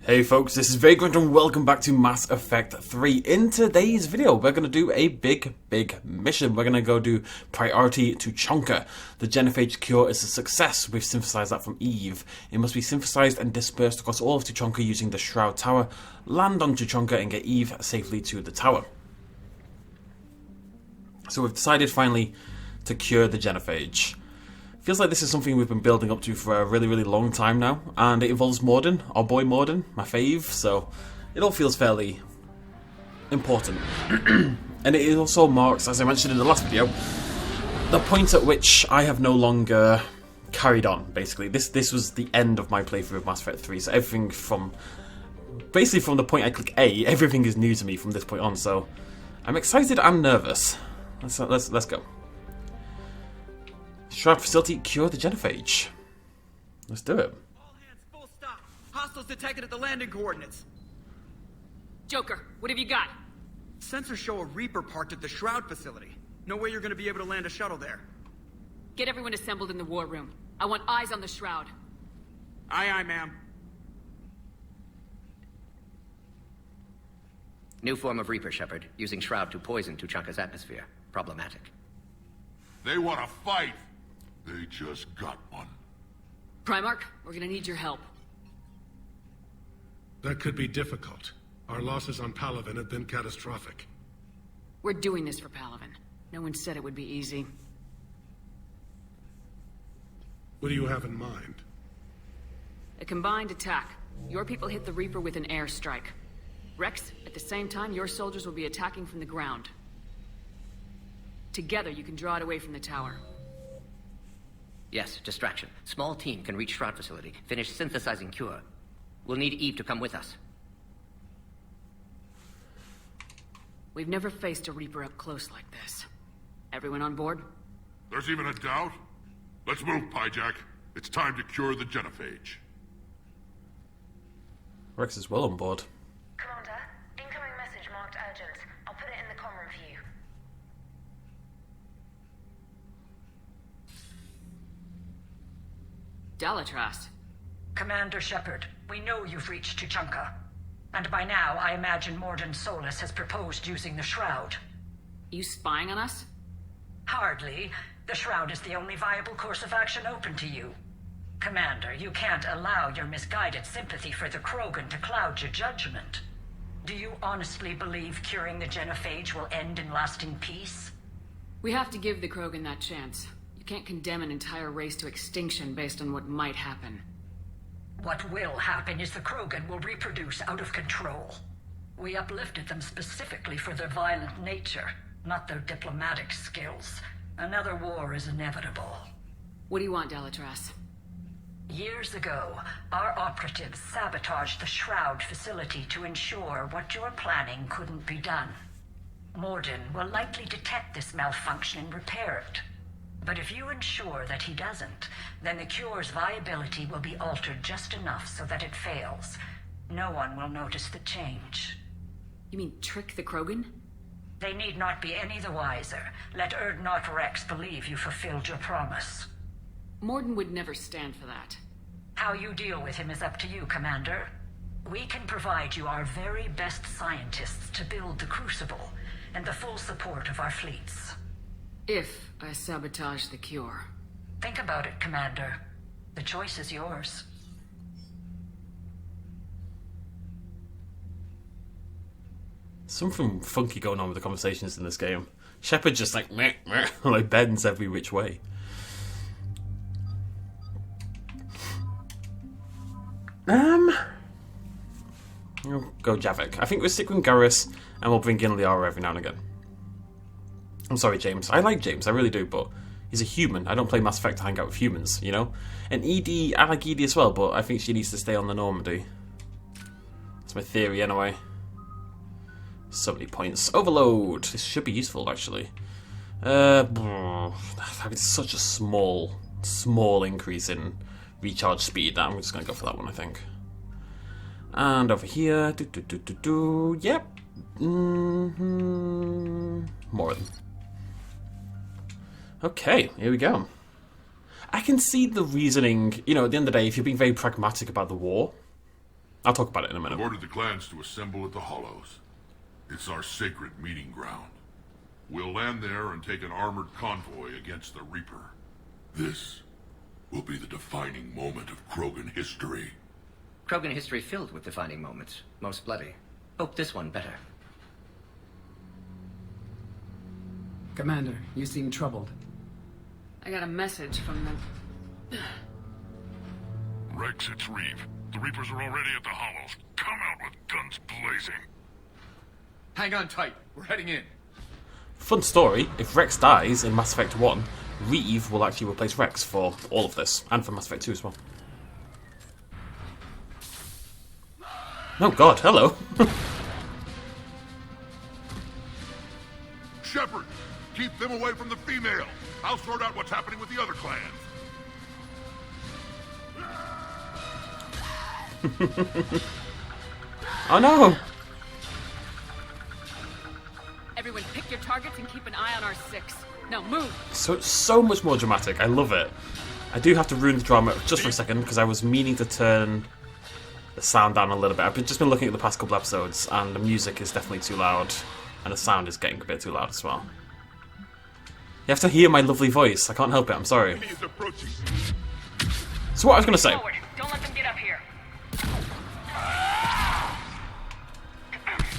Hey folks, this is Vagrant and welcome back to Mass Effect 3. In today's video, we're going to do a big mission. We're going to go do Priority Tuchanka. The genophage cure is a success. We've synthesized that from Eve. It must be synthesized and dispersed across all of Tuchanka using the Shroud Tower. Land on Tuchanka and get Eve safely to the tower. So we've decided finally to cure the genophage. Feels like this is something we've been building up to for a really long time now, and it involves Mordin, our boy Mordin, my fave, so it all feels fairly important. And it also marks, as I mentioned in the last video, the point at which I have no longer carried on, basically. This was the end of my playthrough of Mass Effect 3, so everything from, basically from the point I click A, everything is new to me from this point on, so I'm excited and nervous. Let's go. Shroud facility, cure the genophage. Let's do it. All hands, full stop. Hostiles detected at the landing coordinates. Joker, what have you got? Sensors show a Reaper parked at the Shroud facility. No way you're gonna be able to land a shuttle there. Get everyone assembled in the war room. I want eyes on the Shroud. Aye, ma'am. New form of Reaper, Shephard, using Shroud to poison Tuchanka's atmosphere. Problematic. They want to fight. They just got one. Primarch, we're gonna need your help. That could be difficult. Our losses on Palaven have been catastrophic. We're doing this for Palaven. No one said it would be easy. What do you have in mind? A combined attack. Your people hit the Reaper with an airstrike. Rex, at the same time, your soldiers will be attacking from the ground. Together, you can draw it away from the tower. Yes, distraction. Small team can reach Shroud facility, finish synthesizing cure. We'll need Eve to come with us. We've never faced a Reaper up close like this. Everyone on board? There's even a doubt? Let's move, Pyjack. It's time to cure the genophage. Rex is well on board. Commander, incoming message marked urgent. I'll put it in the comm room for you. Delatras. Commander Shephard, we know you've reached Tuchanka. And by now, I imagine Mordin Solus has proposed using the Shroud. You spying on us? Hardly. The Shroud is the only viable course of action open to you. Commander, you can't allow your misguided sympathy for the Krogan to cloud your judgment. Do you honestly believe curing the genophage will end in lasting peace? We have to give the Krogan that chance. You can't condemn an entire race to extinction based on what might happen. What will happen is the Krogan will reproduce out of control. We uplifted them specifically for their violent nature, not their diplomatic skills. Another war is inevitable. What do you want, Delatras? Years ago, our operatives sabotaged the Shroud facility to ensure what you're planning couldn't be done. Mordin will likely detect this malfunction and repair it. But if you ensure that he doesn't, then the cure's viability will be altered just enough so that it fails. No one will notice the change. You mean trick the Krogan? They need not be any the wiser. Let Urdnot Rex believe you fulfilled your promise. Mordin would never stand for that. How you deal with him is up to you, Commander. We can provide you our very best scientists to build the Crucible, and the full support of our fleets. If I sabotage the cure. Think about it, Commander. The choice is yours. Something funky going on with the conversations in this game. Shepherd just like meh, meh, like bends every which way. We'll go Javik. I think we'll stick with Garrus and we'll bring in Liara every now and again. I'm sorry, James. I like James, I really do, but he's a human. I don't play Mass Effect to hang out with humans, you know? And ED, I like ED as well, but I think she needs to stay on the Normandy. That's my theory, anyway. So many points. Overload! This should be useful, actually. It's such a small increase in recharge speed that I'm just going to go for that one, I think. And over here, yep. More of them. Okay, here we go. I can see the reasoning, you know, at the end of the day, if you're being very pragmatic about the war, I'll talk about it in a I've minute. ordered the clans to assemble at the Hollows. It's our sacred meeting ground. We'll land there and take an armored convoy against the Reaper. This will be the defining moment of Krogan history. Krogan history filled with defining moments. Most bloody. Hope this one better. Commander, you seem troubled. I got a message from the... Rex, it's Reeve. The Reapers are already at the Hollows. Come out with guns blazing. Hang on tight. We're heading in. Fun story, if Rex dies in Mass Effect 1, Reeve will actually replace Rex for all of this, and for Mass Effect 2 as well. Oh god, hello. Shephard, keep them away from the female. I'll sort out what's happening with the other clans. Oh no! Everyone pick your targets and keep an eye on our 6. Now move! So much more dramatic, I love it. I do have to ruin the drama just for a second, because I was meaning to turn the sound down a little bit. I've just been looking at the past couple episodes, and the music is definitely too loud, and the sound is getting a bit too loud as well. You have to hear my lovely voice, I can't help it, I'm sorry. He is approaching. So what I was going to say... Forward! Don't let them get up here!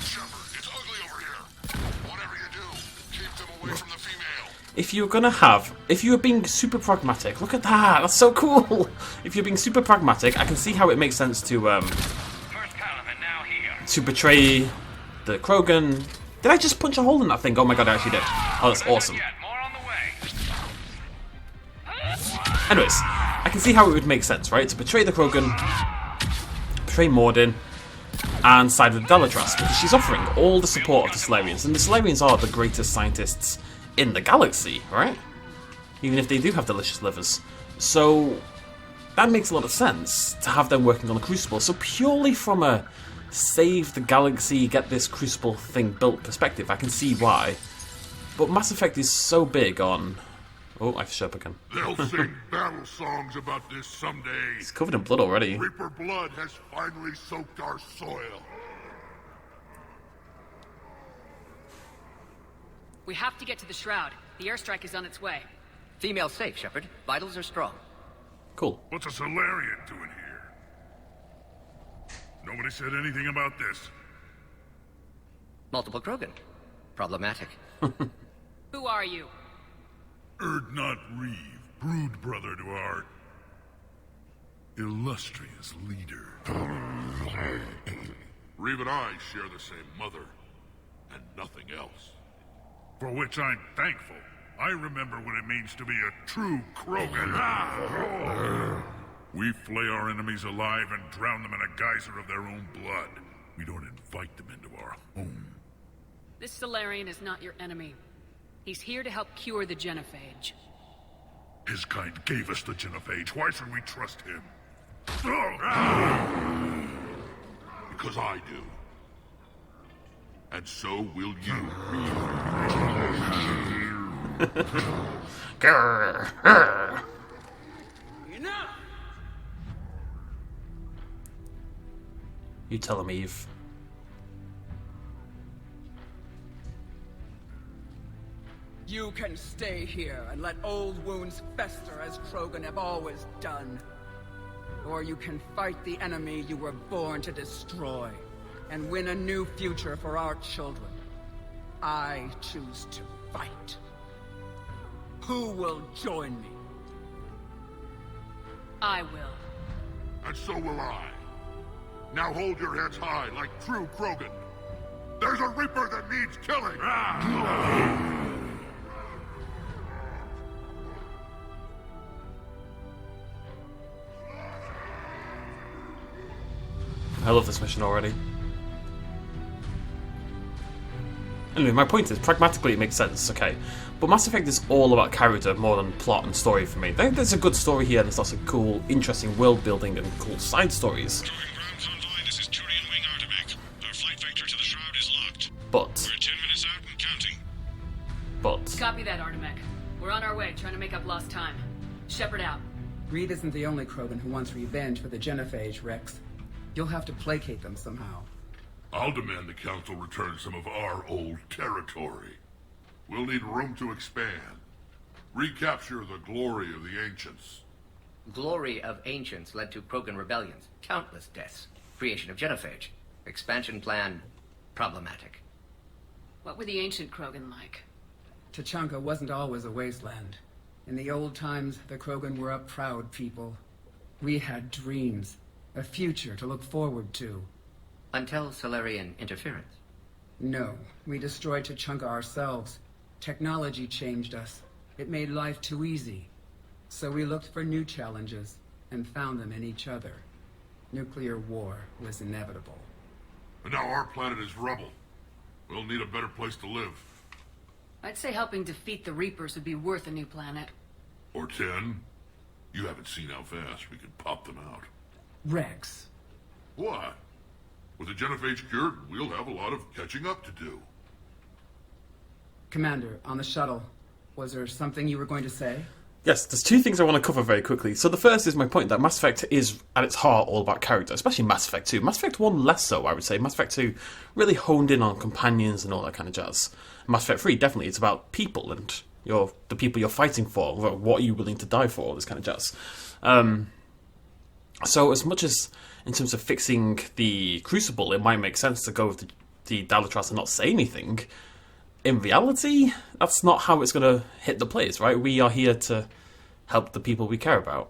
Shephard, it's ugly over here. Whatever you do, keep them away from the female. If you're being super pragmatic, look at that, that's so cool! If you're being super pragmatic, I can see how it makes sense to betray the Krogan. Did I just punch a hole in that thing? Oh my god, I actually did. Oh, that's awesome. Anyways, I can see how it would make sense, right? To betray the Krogan, betray Mordin, and side with Delatras, because she's offering all the support of the Salarians, and the Salarians are the greatest scientists in the galaxy, right? Even if they do have delicious livers. So, that makes a lot of sense, to have them working on the Crucible. So purely from a save the galaxy, get this Crucible thing built perspective, I can see why. But Mass Effect is so big on... Oh, I've shut up again. They'll sing battle songs about this someday. It's covered in blood already. Reaper blood has finally soaked our soil. We have to get to the Shroud. The airstrike is on its way. Female safe, Shephard. Vitals are strong. Cool. What's a Salarian doing here? Nobody said anything about this. Multiple Krogan. Problematic. Who are you? Erdnot Reeve, brood brother to our illustrious leader. Reeve and I share the same mother, and nothing else. For which I'm thankful. I remember what it means to be a true Krogan. We flay our enemies alive and drown them in a geyser of their own blood. We don't invite them into our home. This Salarian is not your enemy. He's here to help cure the genophage. His kind gave us the genophage. Why should we trust him? Because I do. And so will you. Enough! You tell him, Eve. You can stay here and let old wounds fester as Krogan have always done. Or you can fight the enemy you were born to destroy and win a new future for our children. I choose to fight. Who will join me? I will. And so will I. Now hold your heads high like true Krogan. There's a Reaper that needs killing! I love this mission already. Anyway, my point is, pragmatically it makes sense, okay. But Mass Effect is all about character more than plot and story for me. There's a good story here, there's lots of cool, interesting world building and cool side stories. This is Turian Wing Artemek. Our flight vector to the Shroud is locked. But... We're 10 minutes out and counting. But... Copy that, Artemek. We're on our way, trying to make up lost time. Shephard out. Reeve isn't the only Krogan who wants revenge for the genophage, Rex. You'll have to placate them somehow. I'll demand the Council return some of our old territory. We'll need room to expand. Recapture the glory of the Ancients. Glory of Ancients led to Krogan rebellions, countless deaths, creation of genophage. Expansion plan, problematic. What were the ancient Krogan like? Tuchanka wasn't always a wasteland. In the old times, the Krogan were a proud people. We had dreams, a future to look forward to. Until Salarian interference. No, we destroyed Tuchanka ourselves. Technology changed us. It made life too easy. So we looked for new challenges, and found them in each other. Nuclear war was inevitable. And now our planet is rubble. We'll need a better place to live. I'd say helping defeat the Reapers would be worth a new planet. Or 10. You haven't seen how fast we could pop them out. Rex. What? With the genophage cured, we'll have a lot of catching up to do. Commander, on the shuttle, was there something you were going to say? Yes, there's two things I want to cover very quickly. So the first is my point that Mass Effect is, at its heart, all about character, especially Mass Effect 2. Mass Effect 1 less so, I would say. Mass Effect 2 really honed in on companions and all that kind of jazz. Mass Effect 3, definitely, it's about people and the people you're fighting for, what are you willing to die for, all this kind of jazz. So as much as, in terms of fixing the Crucible, it might make sense to go with the Dalitras and not say anything, in reality, that's not how it's going to hit the players, right? We are here to help the people we care about.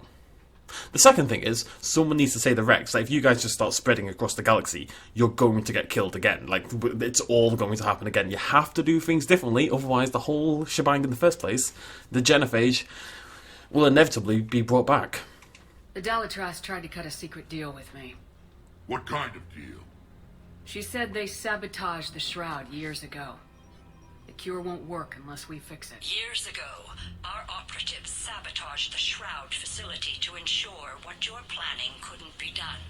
The second thing is, someone needs to say the Rex. Like, if you guys just start spreading across the galaxy, you're going to get killed again. Like, it's all going to happen again. You have to do things differently, otherwise the whole shebang in the first place, the genophage, will inevitably be brought back. The Dalitras tried to cut a secret deal with me. What kind of deal? She said they sabotaged the Shroud years ago. The cure won't work unless we fix it. Years ago, our operatives sabotaged the Shroud facility to ensure what you're planning couldn't be done.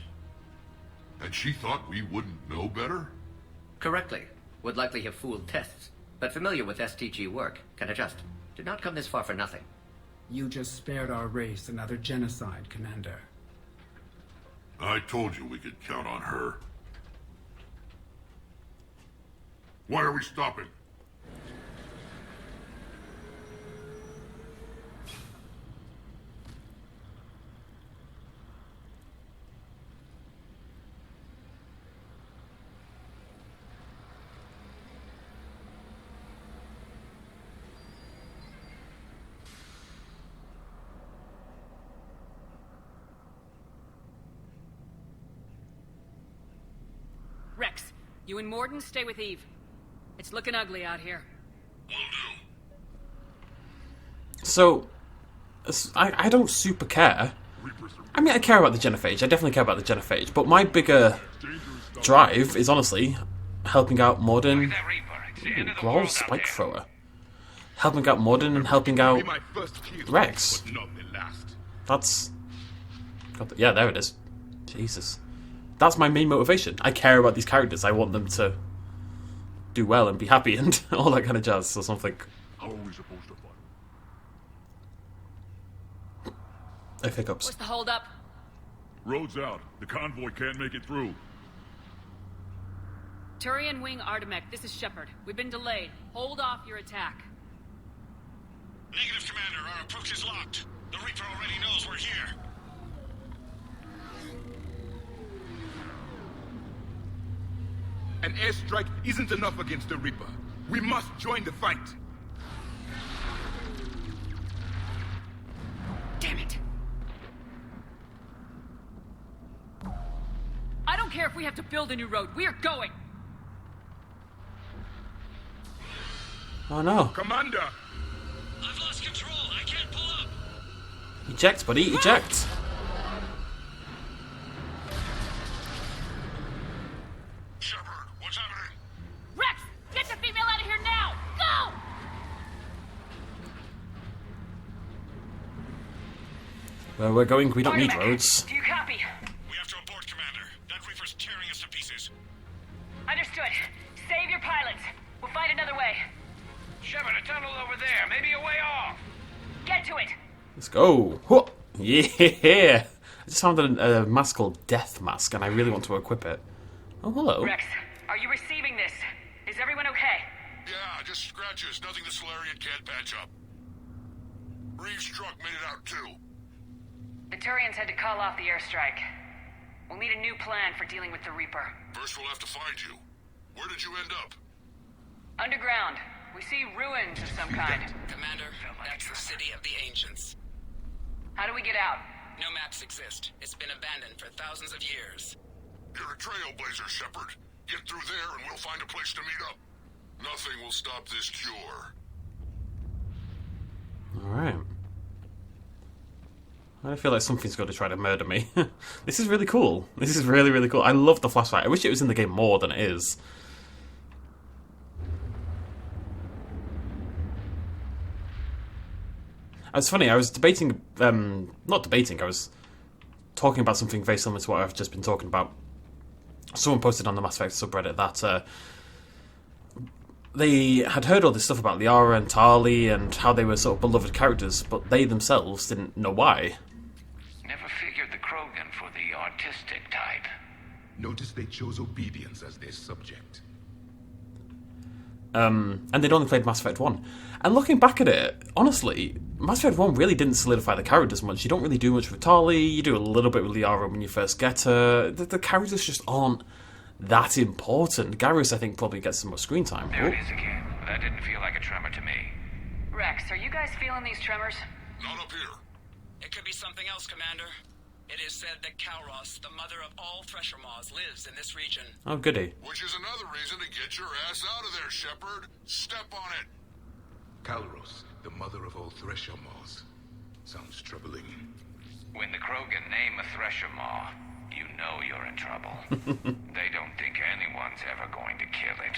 And she thought we wouldn't know better? Correctly. Would likely have fooled tests, but familiar with STG work, can adjust. Did not come this far for nothing. You just spared our race another genocide, Commander. I told you we could count on her. Why are we stopping? Rex, you and Mordin stay with Eve. It's looking ugly out here. Will do. So, I don't super care. I mean, I care about the genophage. I definitely care about the genophage. But my bigger drive is honestly helping out Mordin. Growl Spike Thrower. Helping out Mordin and helping out Rex. That's... yeah, there it is. Jesus. That's my main motivation. I care about these characters. I want them to do well and be happy and all that kind of jazz or something. How are we supposed to fight? I have hiccups. What's the holdup? Road's out. The convoy can't make it through. Turian Wing Artemec, this is Shephard. We've been delayed. Hold off your attack. Negative, Commander. Our approach is locked. The Reaper already knows we're here. An airstrike isn't enough against the Reaper. We must join the fight. Damn it! I don't care if we have to build a new road. We are going! Oh no. Commander! I've lost control. I can't pull up. Eject, buddy. Eject. Shephard, what's happening? Rex! Get the female out of here now! Go! Where we're going, we don't need roads. Do you copy? We have to abort, Commander. That Reaper's tearing us to pieces. Understood. Save your pilots. We'll find another way. Shephard, a tunnel over there. Maybe a way off. Get to it. Let's go. Whoa. Yeah. I just found a mask called Death Mask, and I really want to equip it. Oh, hello. Rex, are you receiving this? Is everyone okay? Yeah, just scratches. Nothing the Salarian can't patch up. Reeves' truck made it out too. The Turians had to call off the airstrike. We'll need a new plan for dealing with the Reaper. First we'll have to find you. Where did you end up? Underground. We see ruins of some kind. Commander, that's the city of the ancients. How do we get out? No maps exist. It's been abandoned for thousands of years. You're a trailblazer, Shephard. Get through there and we'll find a place to meet up. Nothing will stop this cure. Alright. I feel like something's going to try to murder me. This is really cool. This is really, really cool. I love the flashlight. I wish it was in the game more than it is. It's funny, I was debating, not debating, I was talking about something very similar to what I've just been talking about. Someone posted on the Mass Effect subreddit that they had heard all this stuff about Liara and Tali and how they were sort of beloved characters, but they themselves didn't know why. Never figured the Krogan for the artistic type. Notice they chose obedience as their subject. And they'd only played Mass Effect 1. And looking back at it, honestly, Mass Effect 1 really didn't solidify the characters much. You don't really do much with Tali, you do a little bit with Liara when you first get her. The characters just aren't that important. Garrus, I think, probably gets some more screen time. There it is again. That didn't feel like a tremor to me. Rex, are you guys feeling these tremors? Not up here. It could be something else, Commander. It is said that Kalros, the mother of all Thresher Maws, lives in this region. Oh, goody. Which is another reason to get your ass out of there, Shephard. Step on it. Kalros, the mother of all Thresher Maws. Sounds troubling. When the Krogan name a Thresher Maw, you know you're in trouble. They don't think anyone's ever going to kill it.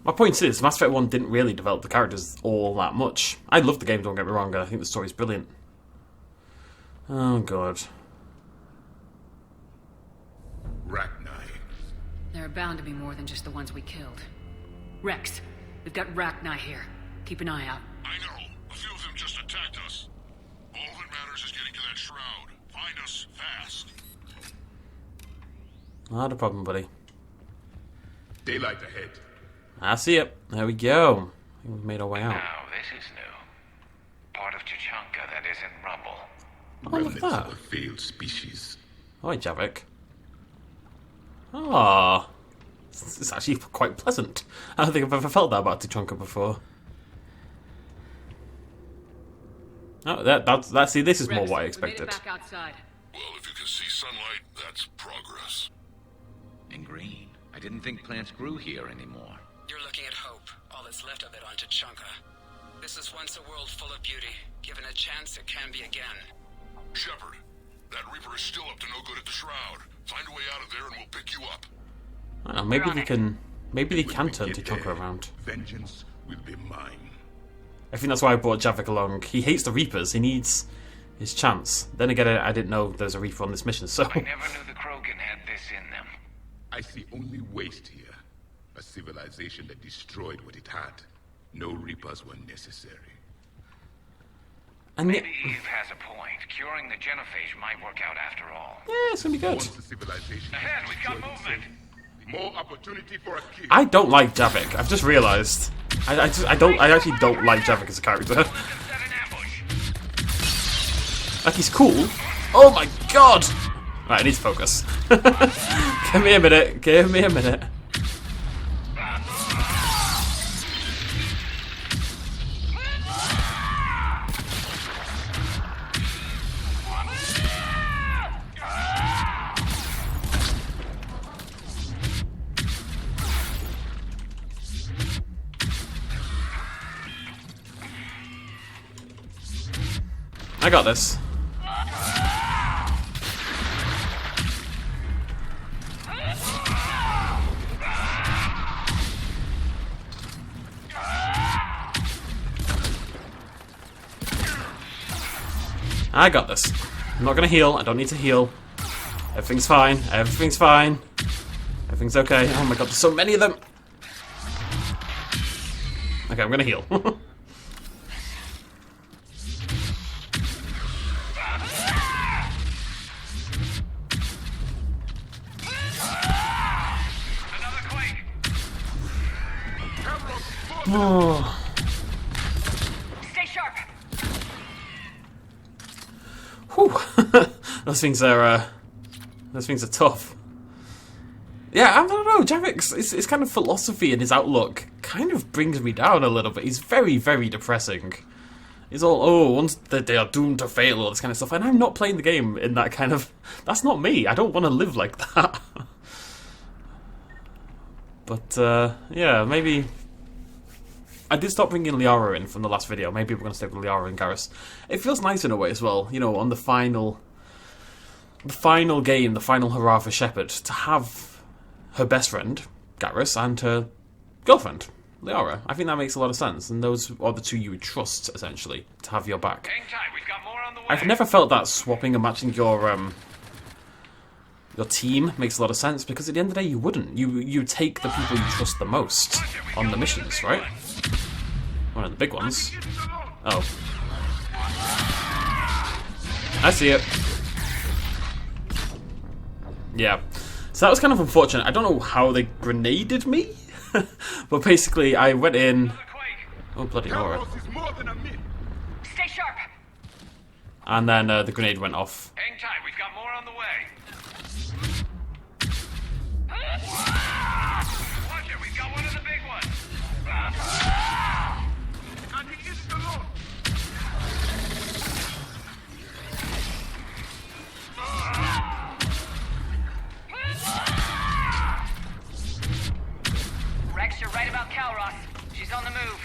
My point is, Mass Effect 1 didn't really develop the characters all that much. I love the game, don't get me wrong, and I think the story's brilliant. Oh, God. Rachni. There are bound to be more than just the ones we killed. Rex, we've got Rachni here. Keep an eye out. I know. A few of them just attacked us. All that matters is getting to that shroud. Find us fast. Not a problem, buddy. Daylight ahead. I see it. There we go. I think we've made our way out. Now, this is new. Part of Tuchanka that isn't rubble. Oh, look at that. Of a failed species. Oh, hi, Javik. Ah, it's actually quite pleasant. I don't think I've ever felt that about Tuchanka before. Oh, that's see, this is more what I expected. We made it back outside. Well, if you can see sunlight, that's progress. And green. I didn't think plants grew here anymore. You're looking at hope, all that's left of it on Tuchanka. This is once a world full of beauty. Given a chance, it can be again. Shephard, that Reaper is still up to no good at the Shroud. Find a way out of there and we'll pick you up. I don't know, maybe they can turn Tuchanka around. Vengeance will be mine. I think that's why I brought Javik along. He hates the Reapers. He needs his chance. Then again, I didn't know there's a Reaper on this mission, so... I never knew the Krogan had this in them. I see only waste here. A civilization that destroyed what it had. No Reapers were necessary. And maybe Eve has a point. Curing the genophage might work out after all. Yeah, it's gonna be good. Once the civilization ahead, we've got movement. More opportunity for a kill. I don't like Javik. I've just realised. I actually don't like Javik as a character. Like, he's cool. Oh my god! Right, I need to focus. Give me a minute. Give me a minute. I got this. I got this. I'm not gonna heal. I don't need to heal. Everything's fine. Everything's fine. Everything's okay. Oh my god, there's so many of them. Okay, I'm gonna heal. Oh. Stay sharp. Whew. Those things are tough. Yeah, I don't know. Jarek's his kind of philosophy and his outlook kind of brings me down a little bit. He's very, very depressing. He's all, oh, once they are doomed to fail, all this kind of stuff. And I'm not playing the game in that kind of... That's not me. I don't want to live like that. But, yeah, maybe... I did stop bringing Liara in from the last video. Maybe we're going to stay with Liara and Garrus. It feels nice in a way as well, you know, on the final game, the final hurrah for Shephard, to have her best friend, Garrus, and her girlfriend, Liara. I think that makes a lot of sense, and those are the two you would trust, essentially, to have your back. Hang tight, we've got more on the way. I've never felt that swapping and matching your team makes a lot of sense, because at the end of the day, you wouldn't. You take the people you trust the most on the missions, right? One of the big ones. Oh. I see it. Yeah. So that was kind of unfortunate. I don't know how they grenaded me, but basically I went in... Oh, bloody horror. Stay sharp. And then the grenade went off. Hang tight, we've got more on the way. Watch it, we've got one of the big ones. Rex, you're right about Calros. She's on the move.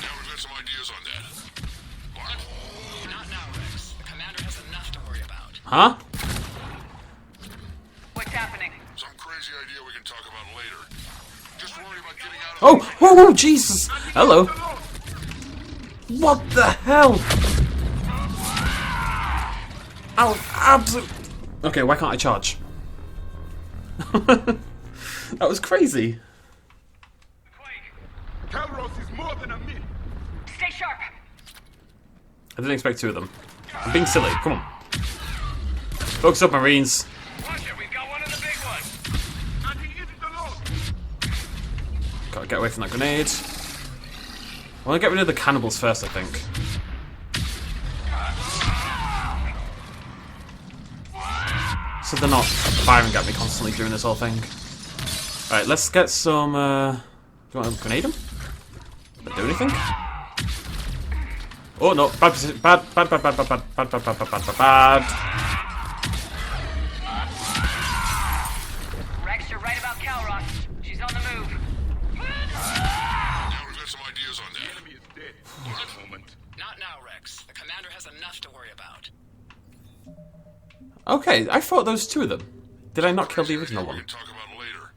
Now we've got some ideas on that. What? Not now, Rex. The commander has enough to worry about. Huh? What's happening? Some crazy idea we can talk about later. Just worry about getting out of Oh! Whoa, whoa, Jesus! Hello! What the hell? Ow, absolute... Okay, why can't I charge? That was crazy. Calros is more than a myth. Stay sharp. I didn't expect two of them. I'm being silly, come on. Focus up, Marines. Watch it, we've got one of the big ones. Gotta get away from that grenade. I want to get rid of the cannibals first, I think. So they're not firing at me constantly during this whole thing. Alright, let's get some... Do you want to grenade them? Does that do anything? Oh no, bad position. Bad. Rex, you're right about Calros. She's on the move. Now we've got some ideas on that. The enemy is dead. One moment. Not now, Rex. The commander has enough to worry about. Okay, I fought those two of them. Did I not kill the original We one? can talk about later.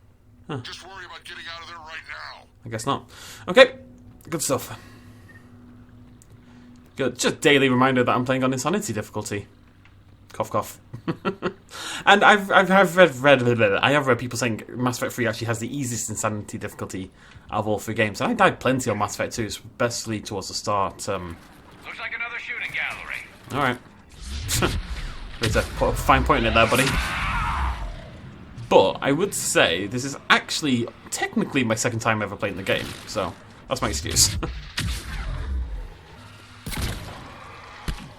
Huh. Just worry about getting out of there right now. I guess not. Okay, good stuff. Good. Just daily reminder that I'm playing on Insanity difficulty. Cough, cough. And I have read people saying Mass Effect 3 actually has the easiest Insanity difficulty out of all three games. And I died plenty on Mass Effect 2, especially towards the start. Looks like another shooting gallery. Alright. There's a put a fine point in it there, buddy. But I would say this is actually technically my second time ever playing the game, so that's my excuse.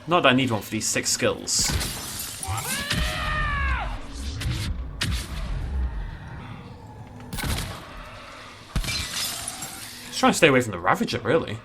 Not that I need one for these 6 skills. Just trying to stay away from the Ravager, really.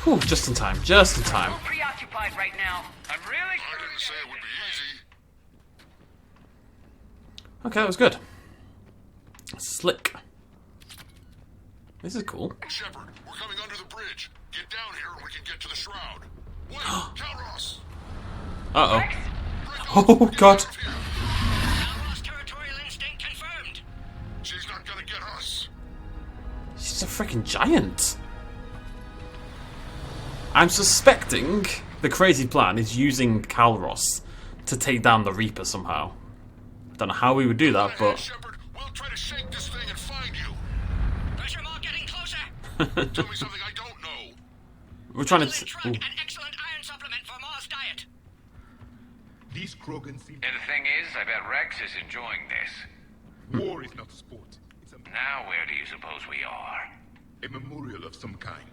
Whew, just in time, just in time. Preoccupied right now. I'm really I didn't say it would be easy. Okay, that was good. Slick. This is cool. Shephard, we're coming under the bridge. Get down here and we can get to the Shroud. Wait, Calros! Uh-oh. Oh, God. Calros territorial instinct confirmed. She's not gonna get us. She's a freaking giant. I'm suspecting the crazy plan is using Calros to take down the Reaper somehow. Don't know how we would do that, but... Shephard, we'll try to shake this thing and find you. Pressure more getting closer. Tell me something I don't know. We're trying to... An excellent iron supplement for Mars diet. These Krogan seem... And the thing is, I bet Rex is enjoying this. War is not sport. It's a... Now where do you suppose we are? a memorial of some kind.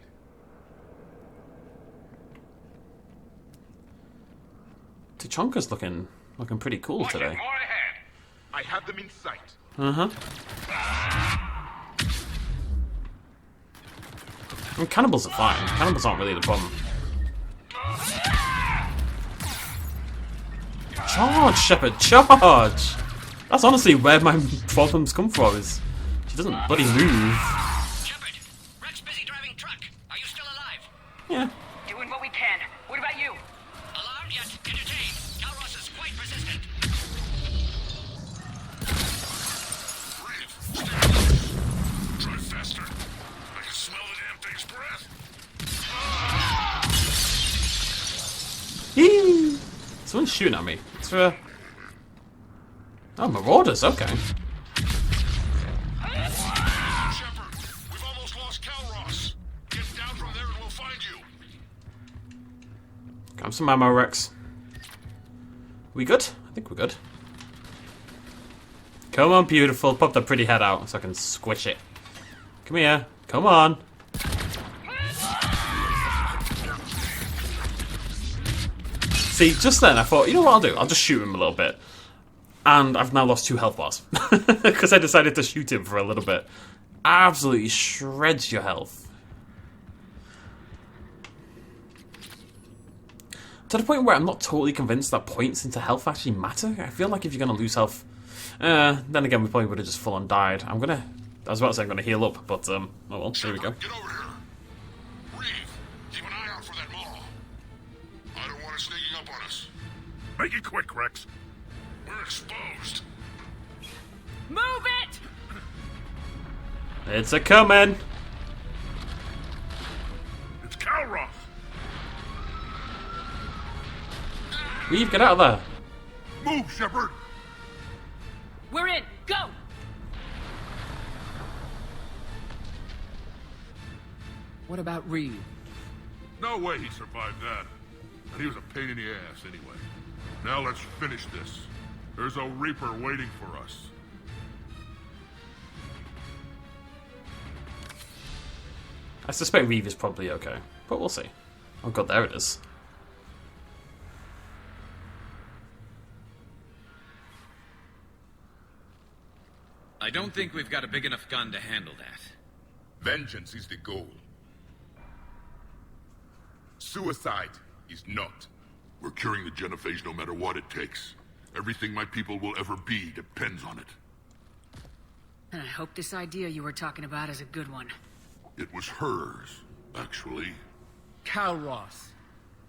Tuchanka's looking pretty cool today. More ahead. I have them in sight. I mean, cannibals are fine. Cannibals aren't really the problem. Charge, Shephard, charge! That's honestly where my problems come from, is she doesn't bloody move. Shephard, Rex busy driving truck. Are you still alive? Yeah. Doing what we can. What about you? Alarmed yet? Entertained. Calros is quite persistent. Drive faster. I can smell the damn thing's breath. Yee! Someone's shooting at me. It's for... Oh, Marauders, okay. Shephard, we've almost lost Calros. Get down from there and we'll find you. Got some ammo, Rex. We good? I think we're good. Come on, beautiful. Pop that pretty head out so I can squish it. Come here. Come on. See, just then I thought, you know what I'll do? I'll just shoot him a little bit. And I've now lost 2 health bars. Because I decided to shoot him for a little bit. Absolutely shreds your health. To the point where I'm not totally convinced that points into health actually matter. I feel like if you're going to lose health... then again, we probably would have just full on died. I was about to say I'm going to heal up, but, oh well, here we go. Get over here. Reeve, keep an eye out for that mall. I don't want it sneaking up on us. Make it quick, Rex. We're exposed. Move it! It's a coming. It's Calros. Reeve, get out of there. Move, Shephard. We're in. Go! What about Reeve? No way he survived that. And he was a pain in the ass anyway. Now let's finish this. There's a Reaper waiting for us. I suspect Reeve is probably okay, but we'll see. Oh god, there it is. I don't think we've got a big enough gun to handle that. Vengeance is the goal. Suicide is not. We're curing the genophage no matter what it takes. Everything my people will ever be depends on it. And I hope this idea you were talking about is a good one. It was hers, actually. Calros.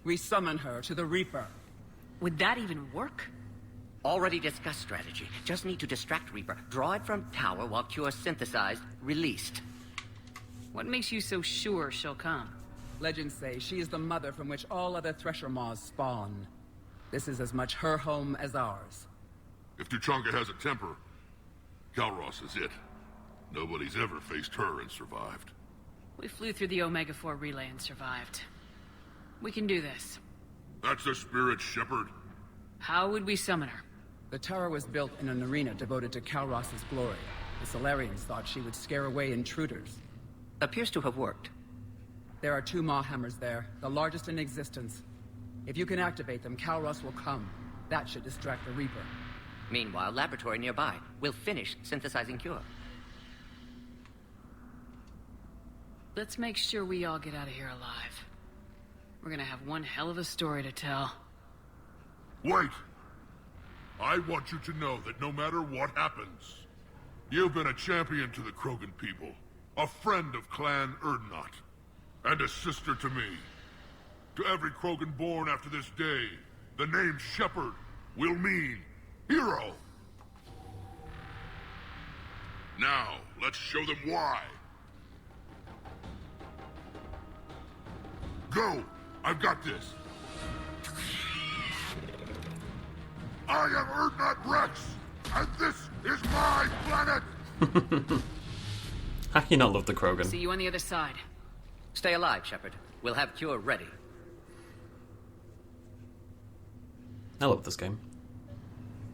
We summon her to the Reaper. Would that even work? Already discussed strategy. Just need to distract Reaper. Draw it from tower while Cure synthesized, released. What makes you so sure she'll come? Legends say she is the mother from which all other Thresher Maws spawn. This is as much her home as ours. If Tuchanka has a temper, Calros is it. Nobody's ever faced her and survived. We flew through the Omega-4 relay and survived. We can do this. That's the spirit, Shephard. How would we summon her? The tower was built in an arena devoted to Calros' glory. The Salarians thought she would scare away intruders. Appears to have worked. There are 2 Maw hammers there, the largest in existence. If you can activate them, Calros will come. That should distract the Reaper. Meanwhile, laboratory nearby. We'll finish synthesizing Cure. Let's make sure we all get out of here alive. We're gonna have one hell of a story to tell. Wait! I want you to know that no matter what happens, you've been a champion to the Krogan people, a friend of Clan Erdnot, and a sister to me. To every Krogan born after this day, the name Shephard will mean hero. Now, let's show them why. Go! I've got this. I am Erdnot Rex, And this is my planet! How can you not love the Krogan? See you on the other side. Stay alive, Shephard. We'll have cure ready. I love this game.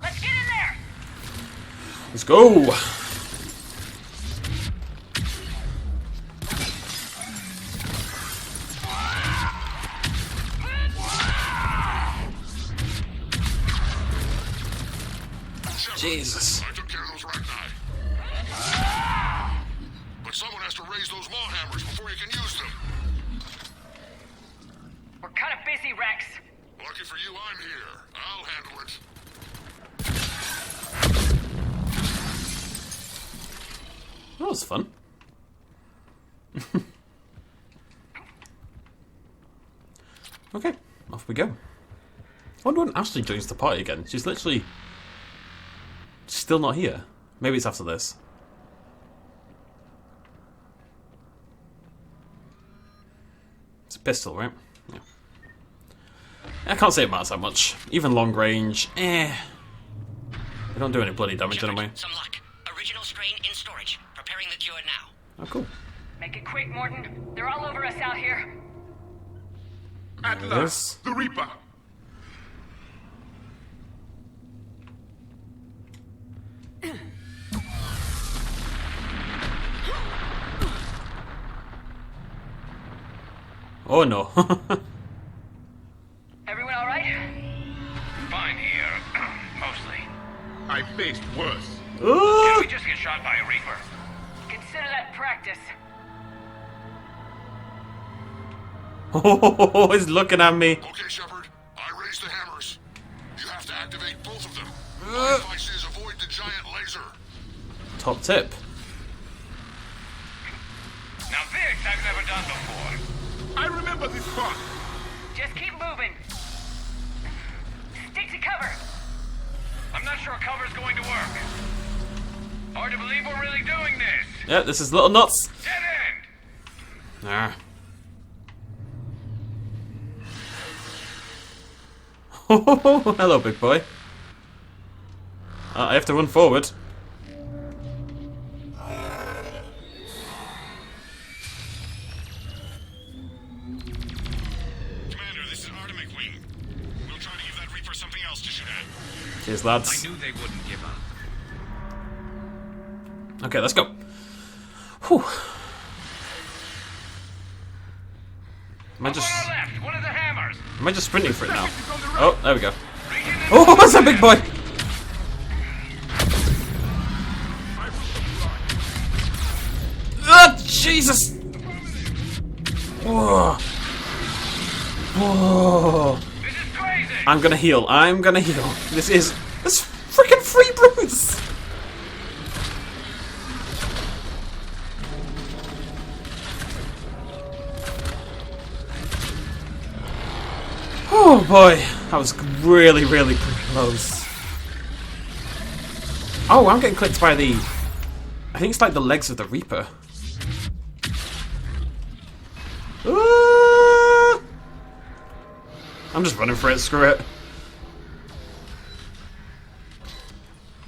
Let's get in there! Let's go! Jesus. I took care of those Ragni. But someone has to raise those maw hammers before you can use them. We're kind of busy, Rex. Lucky for you, I'm here. I'll handle it. That was fun. Okay, off we go. I wonder when Ashley joins the party again. She's literally still not here. Maybe it's after this. It's a pistol, right? Yeah. I can't say it matters that much. Even long range, They don't do any bloody damage anyway. Some luck. Original strain in storage. Preparing the cure now. Oh, cool. Make it quick, Mordin. They're all over us out here. At last, the Reaper. Oh no. Everyone all right? Fine here. Mostly. I faced worse. Did we just get shot by a Reaper? Consider that practice. Oh, he's looking at me. Okay, Shephard. I raised the hammers. You have to activate both of them. My advice is avoid the giant laser. Top tip. Now this I've never done before. I remember this part. Just keep moving. Stick to cover. I'm not sure cover's going to work. Hard to believe we're really doing this. Yeah, this is little nuts. Dead end. Ah. Oh, hello, big boy. I have to run forward. Commander, this is Atomic Wing. We'll try to give that Reaper something else to shoot at. Cheers, lads. I knew they wouldn't give up. Okay, let's go. Whew. Am I just... One of the hammers. Am I just sprinting for it now? Oh, there we go. Oh, what's that big boy? Ah, Jesus! Whoa. Whoa. This is crazy. I'm gonna heal. I'm gonna heal. This freaking free brutes. Oh boy, that was really, really close. Oh, I'm getting clipped by the... I think it's like the legs of the Reaper. Ah! I'm just running for it, screw it.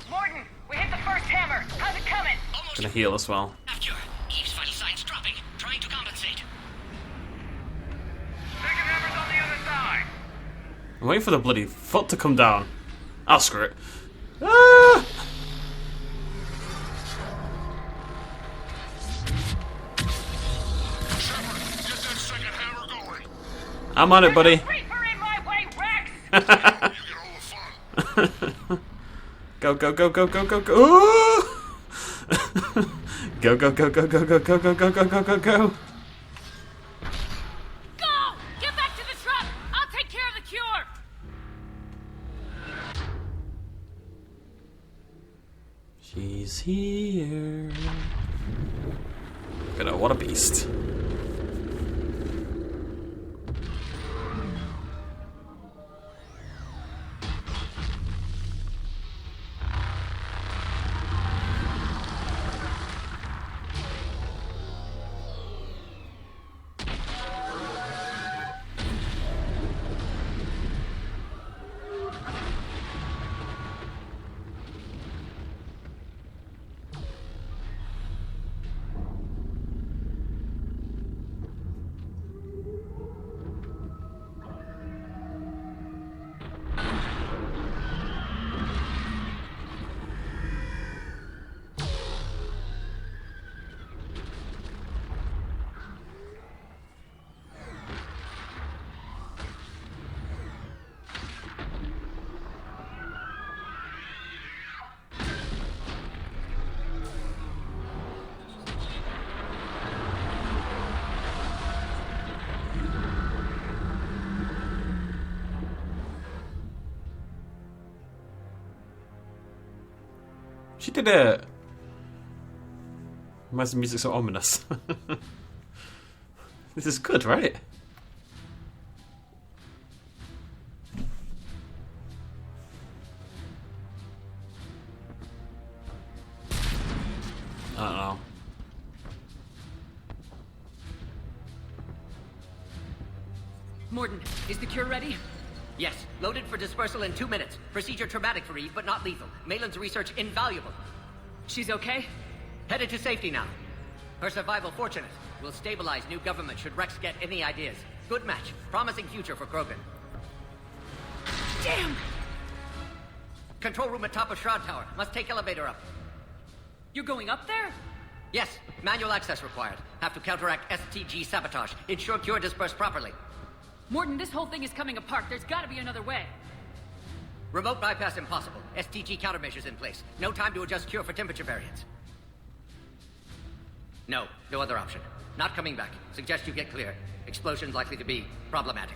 Mordin, we hit the first hammer. How's it coming? Gonna heal as well. After Eve's vital signs dropping. Trying to compensate. Second hammer's on the other side. I'm waiting for the bloody foot to come down. I'll screw it. Ah! Shepherd, get that second hammer going. I'm on it, buddy. Reaper in my way, Rex! You get all the fun. Go, go, go, go, go, go, go. Ooh! Go, go, go, go, go, go, go, go, go, go, go, go, go. Go! Get back to the truck! I'll take care of the cure! She's here. Look at her, what a beast. She did it. Why is the music so ominous? This is good, right? I don't know. Mordin, is the cure ready? Yes, loaded for dispersal in 2 minutes. Procedure traumatic for Eve, but not lethal. Malin's research invaluable. She's okay? Headed to safety now. Her survival fortunate. Will stabilize new government should Rex get any ideas. Good match. Promising future for Krogan. Damn! Control room at top of Shroud Tower. Must take elevator up. You're going up there? Yes, manual access required. Have to counteract STG sabotage. Ensure cure dispersed properly. Mordin, this whole thing is coming apart. There's gotta be another way. Remote bypass impossible. STG countermeasures in place. No time to adjust cure for temperature variance. No other option. Not coming back. Suggest you get clear. Explosion's likely to be problematic.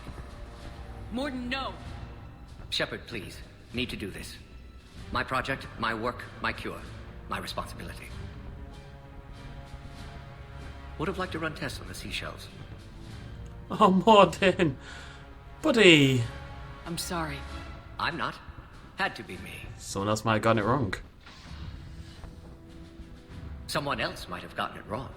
Mordin, no. Shephard, please. Need to do this. My project, my work, my cure. My responsibility. Would have liked to run tests on the seashells. Oh, Mordin. Buddy. I'm sorry. I'm not. Had to be me. Someone else might have gotten it wrong. Someone else might have gotten it wrong.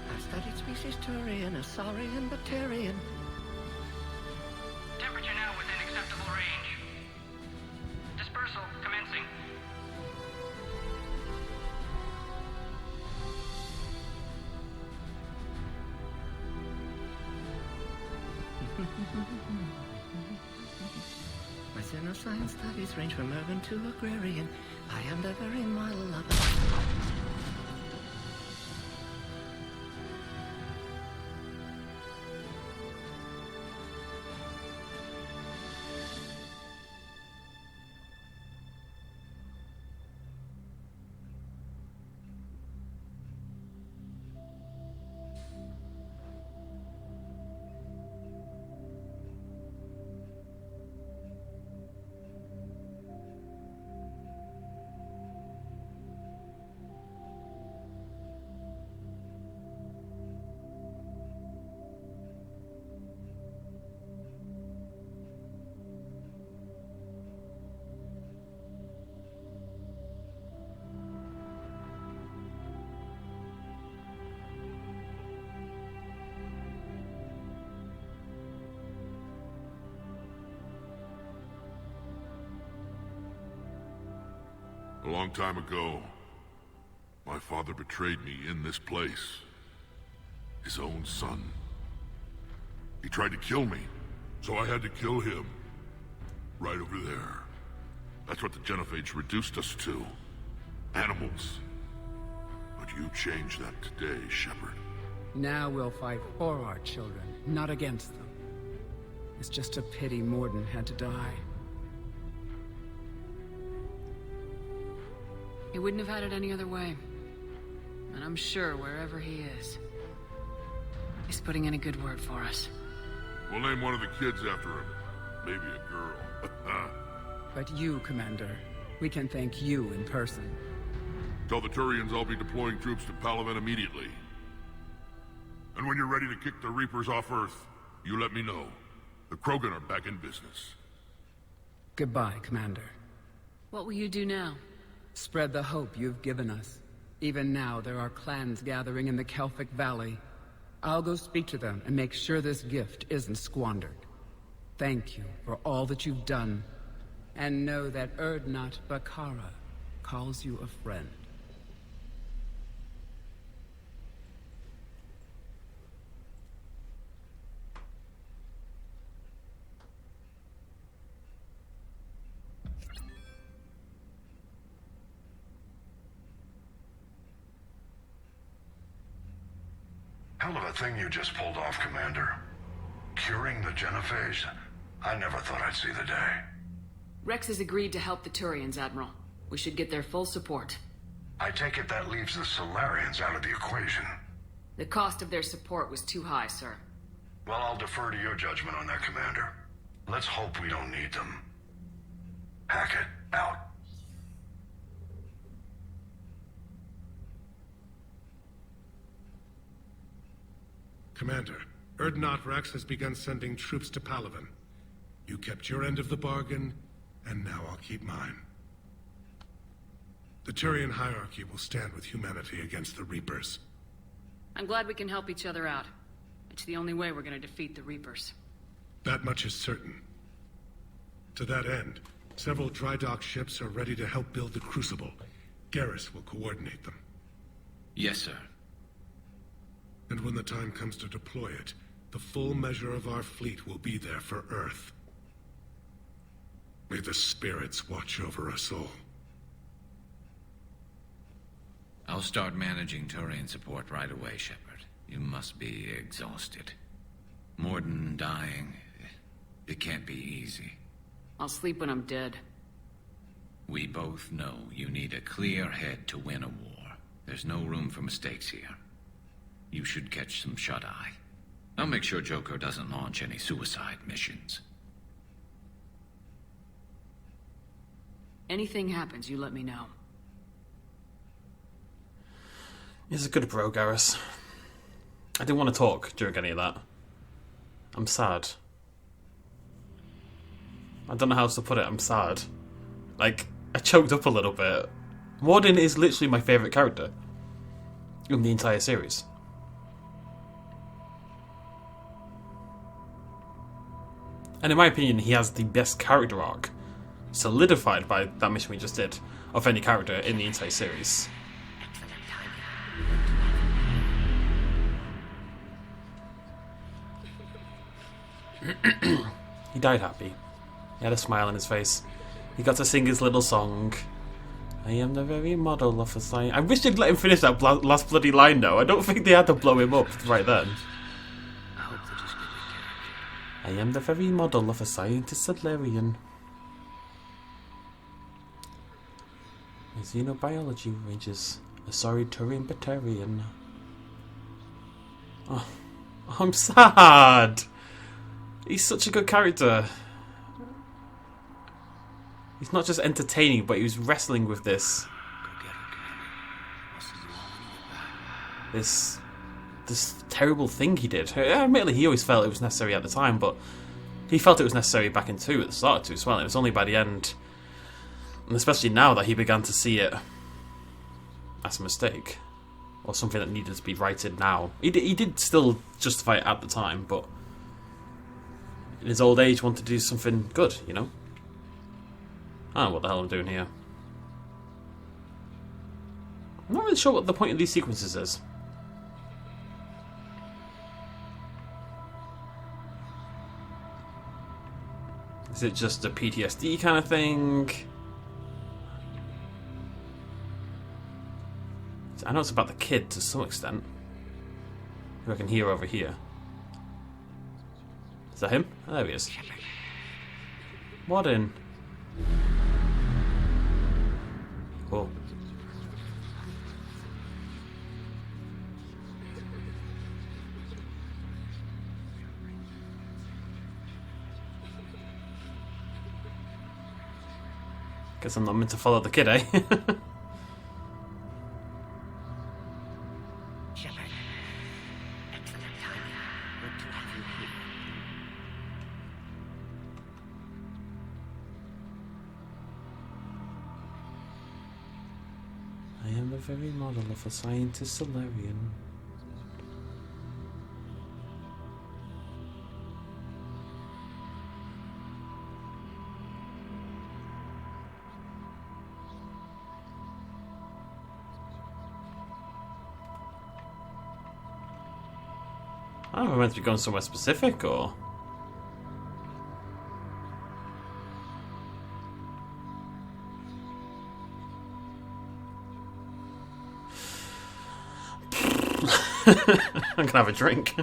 I studied species Turian, Asaurian, Batarian. Temperature now within acceptable range. Dispersal commencing. My xenoscience studies range from urban to agrarian. I am the very model of a... A long time ago, my father betrayed me in this place. His own son. He tried to kill me, so I had to kill him. Right over there. That's what the Genophage reduced us to. Animals. But you changed that today, Shephard. Now we'll fight for our children, not against them. It's just a pity Mordin had to die. He wouldn't have had it any other way. And I'm sure wherever he is, he's putting in a good word for us. We'll name one of the kids after him. Maybe a girl. But you, Commander, we can thank you in person. Tell the Turians I'll be deploying troops to Palaven immediately. And when you're ready to kick the Reapers off Earth, you let me know. The Krogan are back in business. Goodbye, Commander. What will you do now? Spread the hope you've given us. Even now, there are clans gathering in the Kelphic Valley. I'll go speak to them and make sure this gift isn't squandered. Thank you for all that you've done. And know that Erdnot Bakara calls you a friend. Hell of a thing you just pulled off, Commander. Curing the genophage? I never thought I'd see the day. Rex has agreed to help the Turians, Admiral. We should get their full support. I take it that leaves the Salarians out of the equation. The cost of their support was too high, sir. Well, I'll defer to your judgment on that, Commander. Let's hope we don't need them. Hackett, out. Commander, Erdnot Rex has begun sending troops to Palaven. You kept your end of the bargain, and now I'll keep mine. The Turian hierarchy will stand with humanity against the Reapers. I'm glad we can help each other out. It's the only way we're gonna defeat the Reapers. That much is certain. To that end, several dry dock ships are ready to help build the Crucible. Garrus will coordinate them. Yes, sir. And when the time comes to deploy it, the full measure of our fleet will be there for Earth. May the spirits watch over us all. I'll start managing Turian support right away, Shephard. You must be exhausted. Mordin dying, it can't be easy. I'll sleep when I'm dead. We both know you need a clear head to win a war. There's no room for mistakes here. You should catch some shut-eye. I'll make sure Joker doesn't launch any suicide missions. Anything happens, you let me know. He's a good bro, Garrus. I didn't want to talk during any of that. I'm sad. I don't know how else to put it, I'm sad. Like, I choked up a little bit. Mordin is literally my favourite character in the entire series. And in my opinion, he has the best character arc, solidified by that mission we just did, of any character in the entire series. He died happy. He had a smile on his face. He got to sing his little song. I am the very model of a scientist. I wish they'd let him finish that last bloody line though. I don't think they had to blow him up right then. I am the very model of a scientist Salarian. My xenobiology ranges a sorry Turian Batarian. Oh, I'm sad. He's such a good character. He's not just entertaining, but he was wrestling with this terrible thing he did. Admittedly, he always felt it was necessary at the time, but he felt it was necessary back in 2 at the start of 2 as well. It was only by the end, and especially now, that he began to see it as a mistake, or something that needed to be righted now. He did still justify it at the time, but in his old age wanted to do something good, you know? I don't know what the hell I'm doing here. I'm not really sure what the point of these sequences is. Is it just a PTSD kind of thing? I know it's about the kid to some extent, who I can hear over here. Is that him? Oh, there he is. Mordin. Cool. Guess I'm not meant to follow the kid, eh? I am the very model of a scientist Salarian. I don't know if I'm meant to be going somewhere specific, or... I'm gonna have a drink.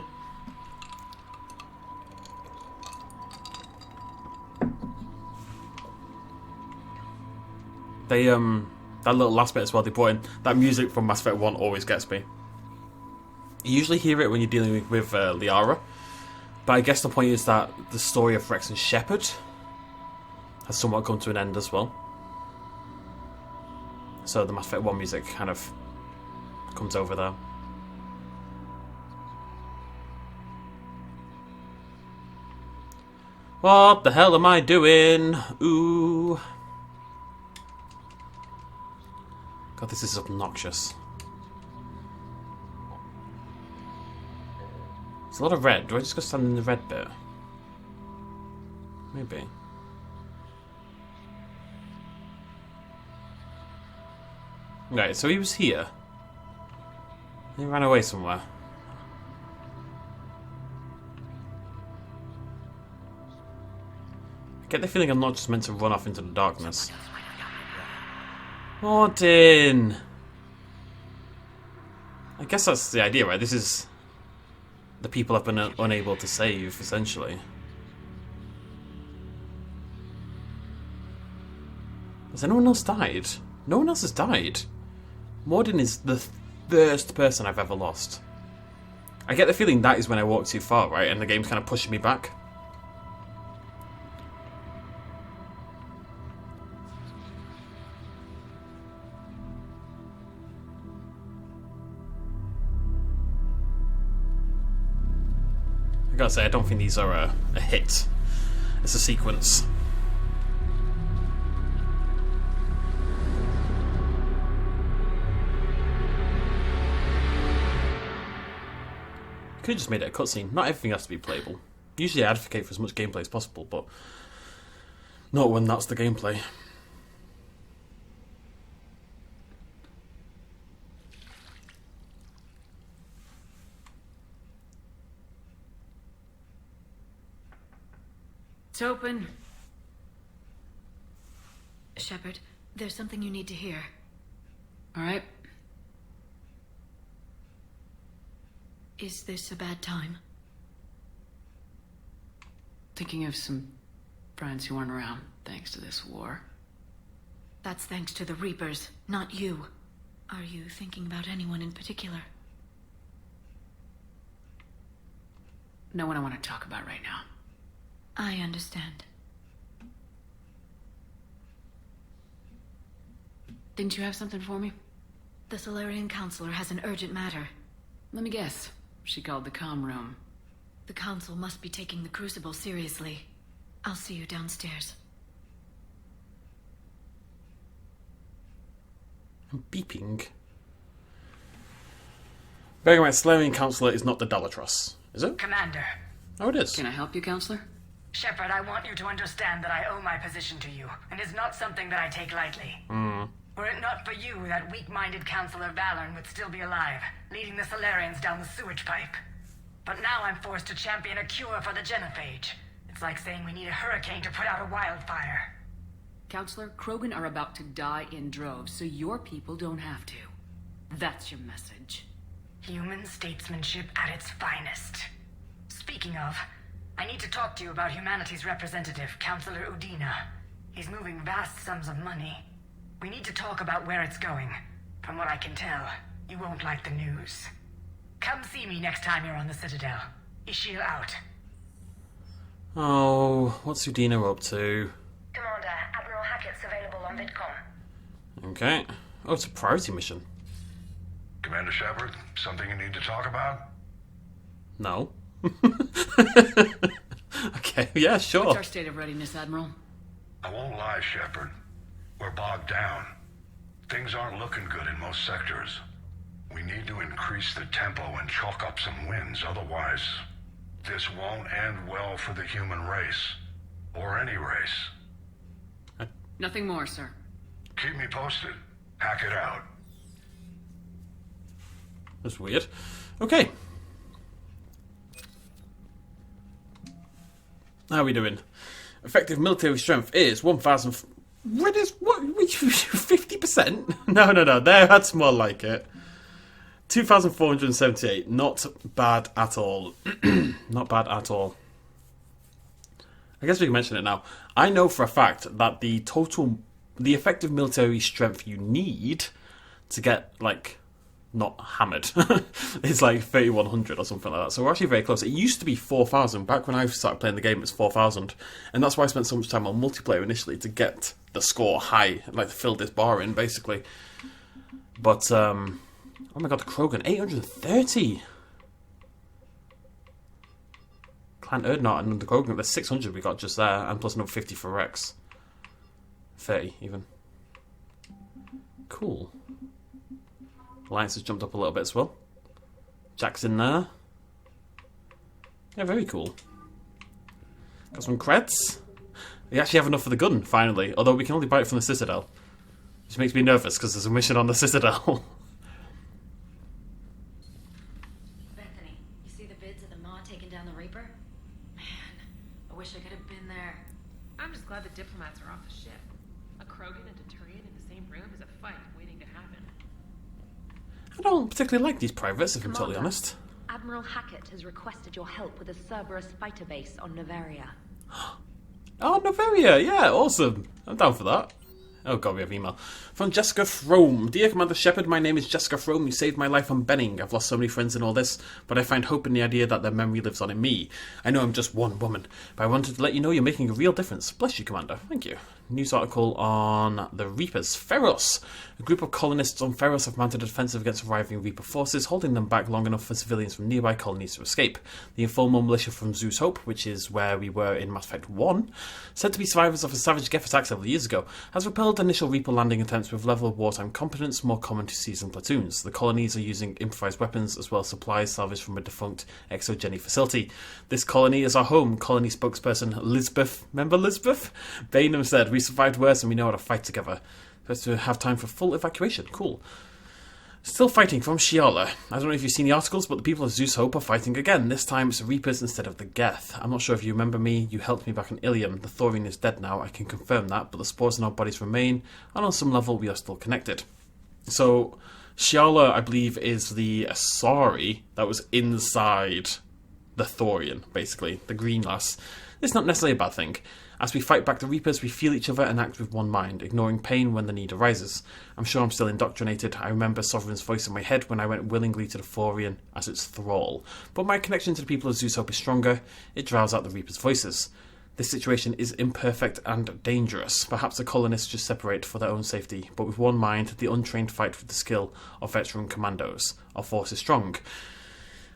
They, that little last bit as well, they put in, that music from Mass Effect 1 always gets me. You usually hear it when you're dealing with Liara, but I guess the point is that the story of Rex and Shephard has somewhat come to an end as well. So the Mass Effect 1 music kind of comes over there. What the hell am I doing? Ooh. God, this is obnoxious. It's a lot of red. Do I just go stand in the red bit? Maybe. Right, so he was here. He ran away somewhere. I get the feeling I'm not just meant to run off into the darkness. Mordin! I guess that's the idea, right? This is the people I've been unable to save, essentially. Has anyone else died? No one else has died. Mordin is the first person I've ever lost. I get the feeling that is when I walk too far, right? And the game's kind of pushing me back. I gotta say, I don't think these are a hit. It's a sequence. Could have just made it a cutscene. Not everything has to be playable. Usually I advocate for as much gameplay as possible, but not when that's the gameplay. It's open. Shephard, there's something you need to hear. All right. Is this a bad time? Thinking of some friends who aren't around thanks to this war. That's thanks to the Reapers, not you. Are you thinking about anyone in particular? No one I want to talk about right now. I understand. Didn't you have something for me? The Salarian Counselor has an urgent matter. Let me guess. She called the comm room. The Council must be taking the Crucible seriously. I'll see you downstairs. I'm beeping. Bearing in mind, Salarian Counselor is not the Dalatros, is it? Commander. Oh, it is. Can I help you, Counselor? Shepard, I want you to understand that I owe my position to you, and it's not something that I take lightly. Were it not for you, that weak-minded Counselor Valorn would still be alive, leading the Salarians down the sewage pipe. But now I'm forced to champion a cure for the genophage. It's like saying we need a hurricane to put out a wildfire. Counselor, Krogan are about to die in droves, so your people don't have to. That's your message. Human statesmanship at its finest. Speaking of, I need to talk to you about humanity's representative, Counselor Udina. He's moving vast sums of money. We need to talk about where it's going. From what I can tell, you won't like the news. Come see me next time you're on the Citadel. Ishil out. Oh, what's Udina up to? Commander, Admiral Hackett's available on VidCom. Okay. Oh, it's a priority mission. Commander Shephard, something you need to talk about? No. Okay, yeah, sure. What's our state of readiness, Admiral? I won't lie, Shephard. We're bogged down. Things aren't looking good in most sectors. We need to increase the tempo and chalk up some wins, otherwise this won't end well for the human race. Or any race. Nothing more, sir. Keep me posted. Hack it out. That's weird. Okay. How are we doing? Effective military strength is 1,000... What is... What? 50%? No. There, that's more like it. 2,478. Not bad at all. Not bad at all. I guess we can mention it now. I know for a fact that the effective military strength you need to get, like, not hammered is like 3,100 or something like that. So we're actually very close. It used to be 4,000. Back when I started playing the game, it was 4,000. And that's why I spent so much time on multiplayer initially, to get the score high, like to fill this bar in, basically. But, oh my god, the Krogan, 830! Clan Erdnot and the Krogan, there's 600 we got just there, and plus another 50 for Rex. 30, even. Cool. Alliance has jumped up a little bit as well. Jack's in there. Yeah, very cool. Got some creds. We actually have enough for the gun, finally. Although we can only buy it from the Citadel. Which makes me nervous, because there's a mission on the Citadel. Bethany, you see the vids of the Maw taking down the Reaper? Man, I wish I could have been there. I'm just glad the diplomats are off the ship. A Krogan and a Turian in the same room is a fight waiting to happen. I don't particularly like these privates, if I'm totally Commander, honest. Admiral Hackett has requested your help with a Cerberus fighter base on Novaria. Oh, Novaria, yeah, awesome. I'm down for that. Oh god, we have email. From Jessica Frome. Dear Commander Shephard, my name is Jessica Frome. You saved my life on Benning. I've lost so many friends in all this, but I find hope in the idea that their memory lives on in me. I know I'm just one woman, but I wanted to let you know you're making a real difference. Bless you, Commander. Thank you. News article on the Reapers. Feros. A group of colonists on Feros have mounted a defensive against arriving Reaper forces, holding them back long enough for civilians from nearby colonies to escape. The informal militia from Zeus Hope, which is where we were in Mass Effect 1, said to be survivors of a savage Geth attack several years ago, has repelled initial Reaper landing attempts with level of wartime competence more common to seasoned platoons. The colonies are using improvised weapons as well as supplies salvaged from a defunct exogeny facility. This colony is our home, colony spokesperson Lisbeth, remember Lisbeth? Bainham said, we survived worse and we know how to fight together. Supposed to have time for full evacuation. Cool. Still fighting from Shiala. I don't know if you've seen the articles, but the people of Zeus Hope are fighting again. This time it's the Reapers instead of the Geth. I'm not sure if you remember me. You helped me back on Ilium. The Thorian is dead now. I can confirm that, but the spores in our bodies remain, and on some level we are still connected. So, Shiala, I believe, is the Asari that was inside the Thorian, basically. The green lass. It's not necessarily a bad thing. As we fight back the Reapers, we feel each other and act with one mind, ignoring pain when the need arises. I'm sure I'm still indoctrinated. I remember Sovereign's voice in my head when I went willingly to the Thorian as its thrall. But my connection to the people of Zeus Hope is stronger. It drowns out the Reapers' voices. This situation is imperfect and dangerous. Perhaps the colonists just separate for their own safety, but with one mind, the untrained fight with the skill of veteran commandos. Our force is strong.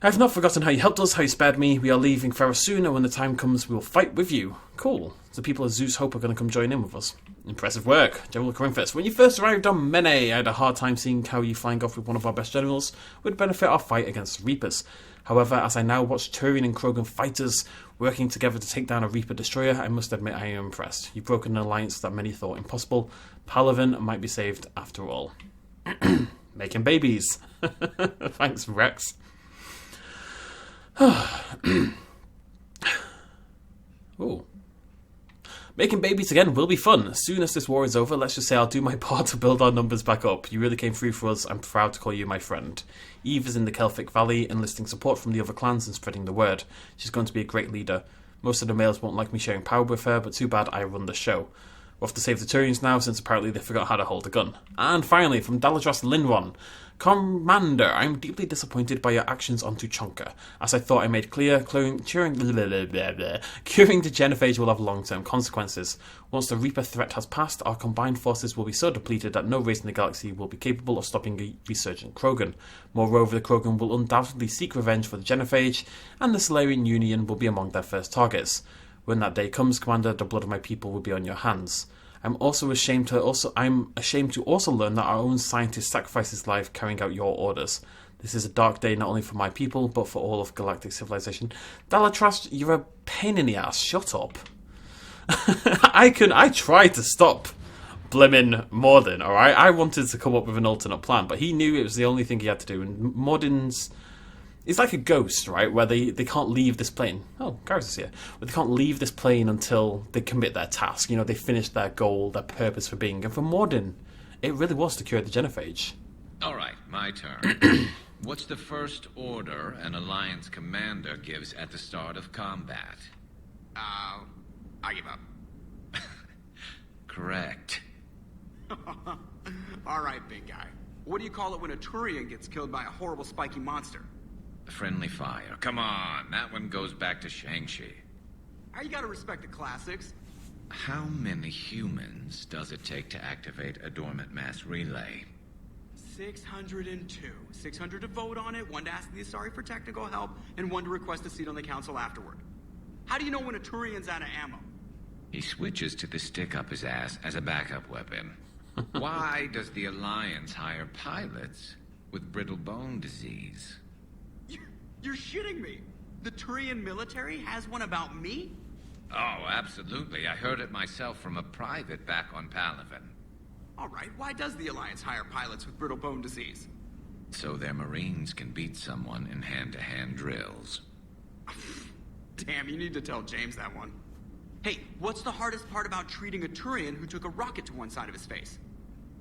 I have not forgotten how you helped us, how you spared me. We are leaving Feros soon, and when the time comes, we will fight with you. Cool. The people of Zeus Hope are going to come join in with us. Impressive work. General Corinthus. When you first arrived on Mene, I had a hard time seeing how you flying off with one of our best generals would benefit our fight against the Reapers. However, as I now watch Turian and Krogan fighters working together to take down a Reaper destroyer, I must admit I am impressed. You've broken an alliance that many thought impossible. Palaven might be saved after all. Making babies. Thanks, Rex. Ooh. Making babies again will be fun. As soon as this war is over, let's just say I'll do my part to build our numbers back up. You really came through for us. I'm proud to call you my friend. Eve is in the Kelphic Valley, enlisting support from the other clans and spreading the word. She's going to be a great leader. Most of the males won't like me sharing power with her, but too bad I run the show. We'll have to save the Turians now, since apparently they forgot how to hold a gun. And finally, from Daladras Linron. Commander, I'm deeply disappointed by your actions on Tuchanka. As I thought I made clear, curing the genophage will have long-term consequences. Once the Reaper threat has passed, our combined forces will be so depleted that no race in the galaxy will be capable of stopping a resurgent Krogan. Moreover, the Krogan will undoubtedly seek revenge for the genophage, and the Salarian Union will be among their first targets. When that day comes, Commander, the blood of my people will be on your hands. I'm ashamed to also learn that our own scientist sacrificed his life carrying out your orders. This is a dark day not only for my people, but for all of galactic civilization. Dalatrast, you're a pain in the ass. Shut up. I tried to stop blimmin' Mordin, alright? I wanted to come up with an alternate plan, but he knew it was the only thing he had to do, and Mordin's... It's like a ghost, right, where they can't leave this plane. Oh, Garrus is here. Where they can't leave this plane until they commit their task. You know, they finish their goal, their purpose for being. And for Mordin, it really was to cure the genophage. All right, my turn. What's the first order an Alliance commander gives at the start of combat? I give up. Correct. Alright, big guy. What do you call it when a Turian gets killed by a horrible spiky monster? Friendly fire. Come on, that one goes back to Shang-Chi. You gotta respect the classics. How many humans does it take to activate a dormant mass relay? 602. 600 to vote on it, 1 to ask the Asari for technical help, and 1 to request a seat on the council afterward. How do you know when a Turian's out of ammo? He switches to the stick up his ass as a backup weapon. Why does the Alliance hire pilots with brittle bone disease? You're shitting me. The Turian military has one about me? Oh, absolutely. I heard it myself from a private back on Palaven. Alright, why does the Alliance hire pilots with brittle bone disease? So their Marines can beat someone in hand-to-hand drills. Damn, you need to tell James that one. Hey, what's the hardest part about treating a Turian who took a rocket to one side of his face?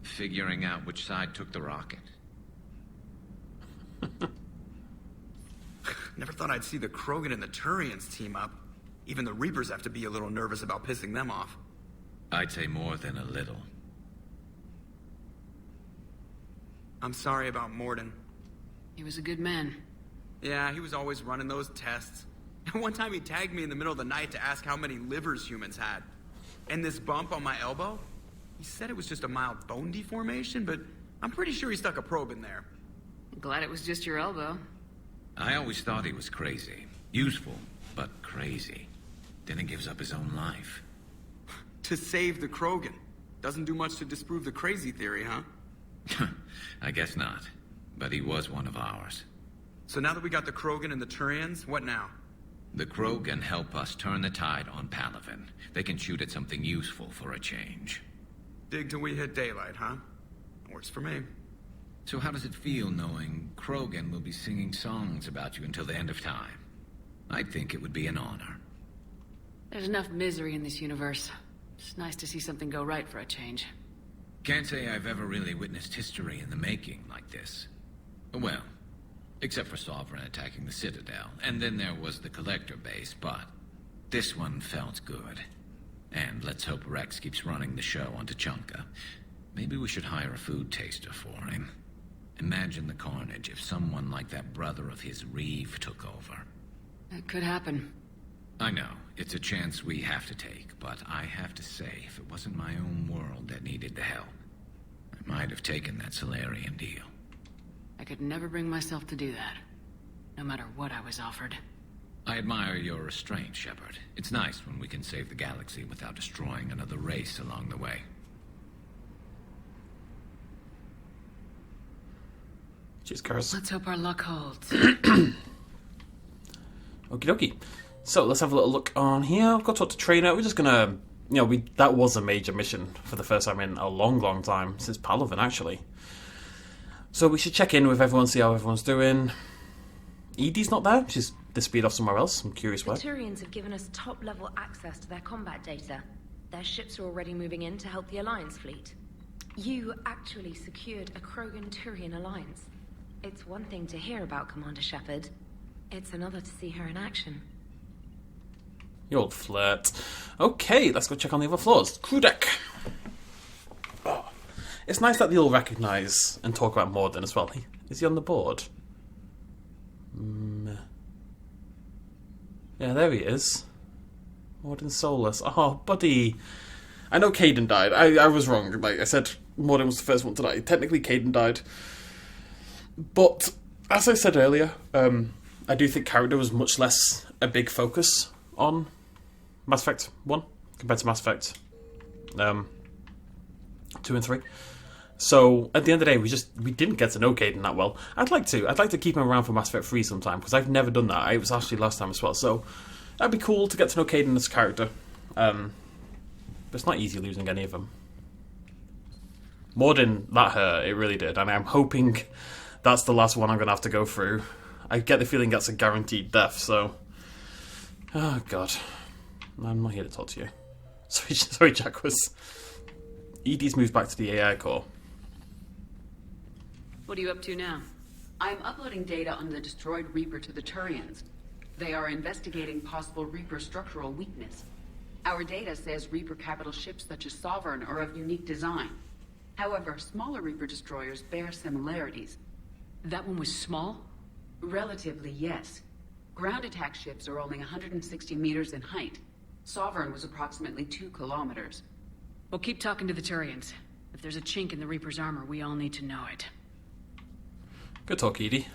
Figuring out which side took the rocket. Never thought I'd see the Krogan and the Turians team up. Even the Reapers have to be a little nervous about pissing them off. I'd say more than a little. I'm sorry about Mordin. He was a good man. Yeah, he was always running those tests. And one time he tagged me in the middle of the night to ask how many livers humans had. And this bump on my elbow? He said it was just a mild bone deformation, but I'm pretty sure he stuck a probe in there. Glad it was just your elbow. I always thought he was crazy. Useful, but crazy. Then he gives up his own life. To save the Krogan. Doesn't do much to disprove the crazy theory, huh? I guess not. But he was one of ours. So now that we got the Krogan and the Turians, what now? The Krogan help us turn the tide on Palaven. They can shoot at something useful for a change. Dig till we hit daylight, huh? Works for me. So how does it feel knowing Krogan will be singing songs about you until the end of time? I think it would be an honor. There's enough misery in this universe. It's nice to see something go right for a change. Can't say I've ever really witnessed history in the making like this. Well, except for Sovereign attacking the Citadel, and then there was the Collector base, but this one felt good. And let's hope Rex keeps running the show on Tuchanka. Maybe we should hire a food taster for him. Imagine the carnage if someone like that brother of his, Reeve, took over. It could happen. I know, it's a chance we have to take, but I have to say, if it wasn't my own world that needed the help, I might have taken that Salarian deal. I could never bring myself to do that, no matter what I was offered. I admire your restraint, Shephard. It's nice when we can save the galaxy without destroying another race along the way. Cheers, Karis. Let's hope our luck holds. Okie dokie. So let's have a little look on here. I've got to talk to Trainer. We're just gonna, that was a major mission for the first time in a long, long time, since Palaven, actually. So we should check in with everyone, see how everyone's doing. Edie's not there. She's disappeared off somewhere else. I'm curious why. The Turians have given us top-level access to their combat data. Their ships are already moving in to help the Alliance fleet. You actually secured a Krogan-Turian alliance. It's one thing to hear about Commander Shephard. It's another to see her in action. You old flirt. Okay, let's go check on the other floors. Crew deck. Oh. It's nice that they all recognise and talk about Mordin as well. Is he on the board? Yeah, there he is. Mordin Solus. Oh, buddy. I know Caden died. I was wrong. Like I said, Mordin was the first one to die. Technically, Caden died. But, as I said earlier, I do think character was much less a big focus on Mass Effect 1 compared to Mass Effect 2 and 3. So at the end of the day, we didn't get to know Caden that well. I'd like to keep him around for Mass Effect 3 sometime, because I've never done that. It was actually last time as well. So that'd be cool to get to know Caden as a character. But it's not easy losing any of them. Mordin, that hurt. It really did. And I'm hoping that's the last one I'm going to have to go through. I get the feeling that's a guaranteed death, so... Oh, God. I'm not here to talk to you. Sorry, Jacquas. Edie's moved back to the AI core. What are you up to now? I'm uploading data on the destroyed Reaper to the Turians. They are investigating possible Reaper structural weakness. Our data says Reaper capital ships such as Sovereign are of unique design. However, smaller Reaper destroyers bear similarities. That one was small? Relatively, yes. Ground attack ships are only 160 meters in height. Sovereign was approximately 2 kilometers. We'll keep talking to the Turians. If there's a chink in the Reaper's armor, we all need to know it. Good talk, Edie.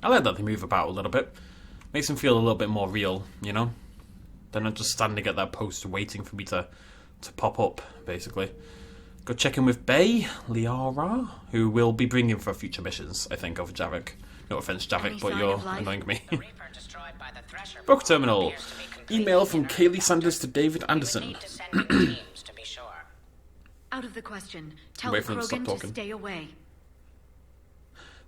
I like that they move about a little bit. Makes them feel a little bit more real, you know? They're not just standing at that post waiting for me to pop up, basically. Go check in with Bay, Liara, who will be bringing for future missions, I think, over Javik. No offense, Javik, but you're annoying me. Book Terminal. Email from Kaylee Sanders to David Anderson. Out of the question. Tell Wait for them to stop Krogan talking. to stay away.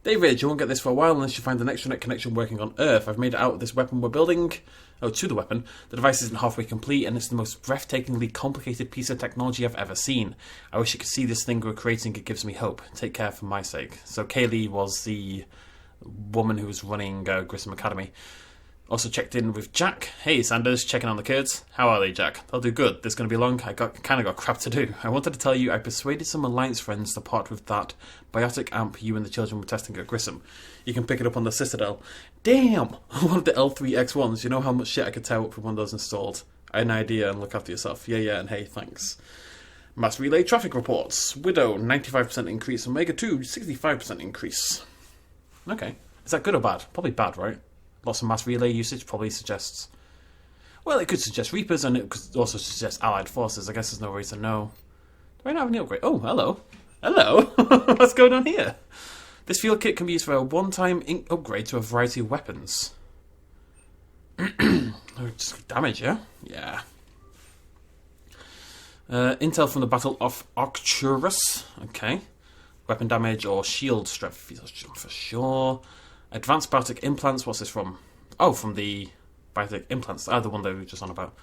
David, you won't get this for a while unless you find an extranet connection working on Earth. I've made it out of this weapon we're building. Oh, to the weapon. The device isn't halfway complete, and it's the most breathtakingly complicated piece of technology I've ever seen. I wish you could see this thing we're creating. It gives me hope. Take care for my sake. So Kaylee was the woman who was running Grissom Academy. Also checked in with Jack. Hey, Sanders, checking on the kids. How are they, Jack? They'll do good. This is going to be long. I kind of got crap to do. I wanted to tell you I persuaded some Alliance friends to part with that biotic amp you and the children were testing at Grissom. You can pick it up on the Citadel. Damn! One of the L3X1s. You know how much shit I could tear up with one of those installed. I had an idea, and look after yourself. Yeah, and hey, thanks. Mass relay traffic reports. Widow, 95% increase. Omega 2, 65% increase. Okay. Is that good or bad? Probably bad, right? Lots of mass relay usage probably suggests... Well, it could suggest Reapers, and it could also suggest Allied forces. I guess there's no way to know. Do I not have any upgrade? Oh, hello. Hello. What's going on here? This field kit can be used for a one-time upgrade to a variety of weapons. Just damage, yeah? Yeah. Intel from the Battle of Arcturus. Okay. Weapon damage or shield strength for sure. Advanced biotic implants. What's this from? Oh, from the biotic implants. The one that we were just on about.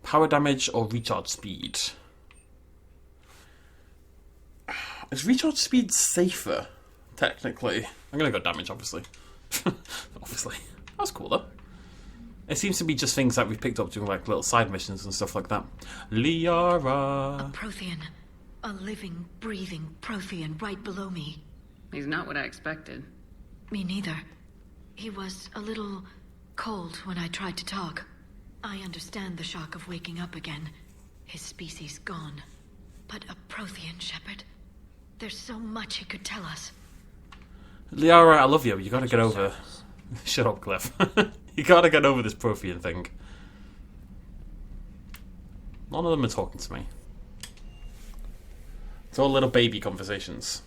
Power damage or recharge speed. Is recharge speed safer? Technically. I'm going to go damage, obviously. Obviously. That's cool, though. It seems to be just things that we've picked up doing like little side missions and stuff like that. Liara. A Prothean. A living, breathing Prothean right below me. He's not what I expected. Me neither. He was a little cold when I tried to talk. I understand the shock of waking up again. His species gone. But a Prothean, Shepherd. There's so much he could tell us. Liara, I love you. You gotta get over... Shut up, Cliff. You gotta get over this Prothean thing. None of them are talking to me. It's all little baby conversations.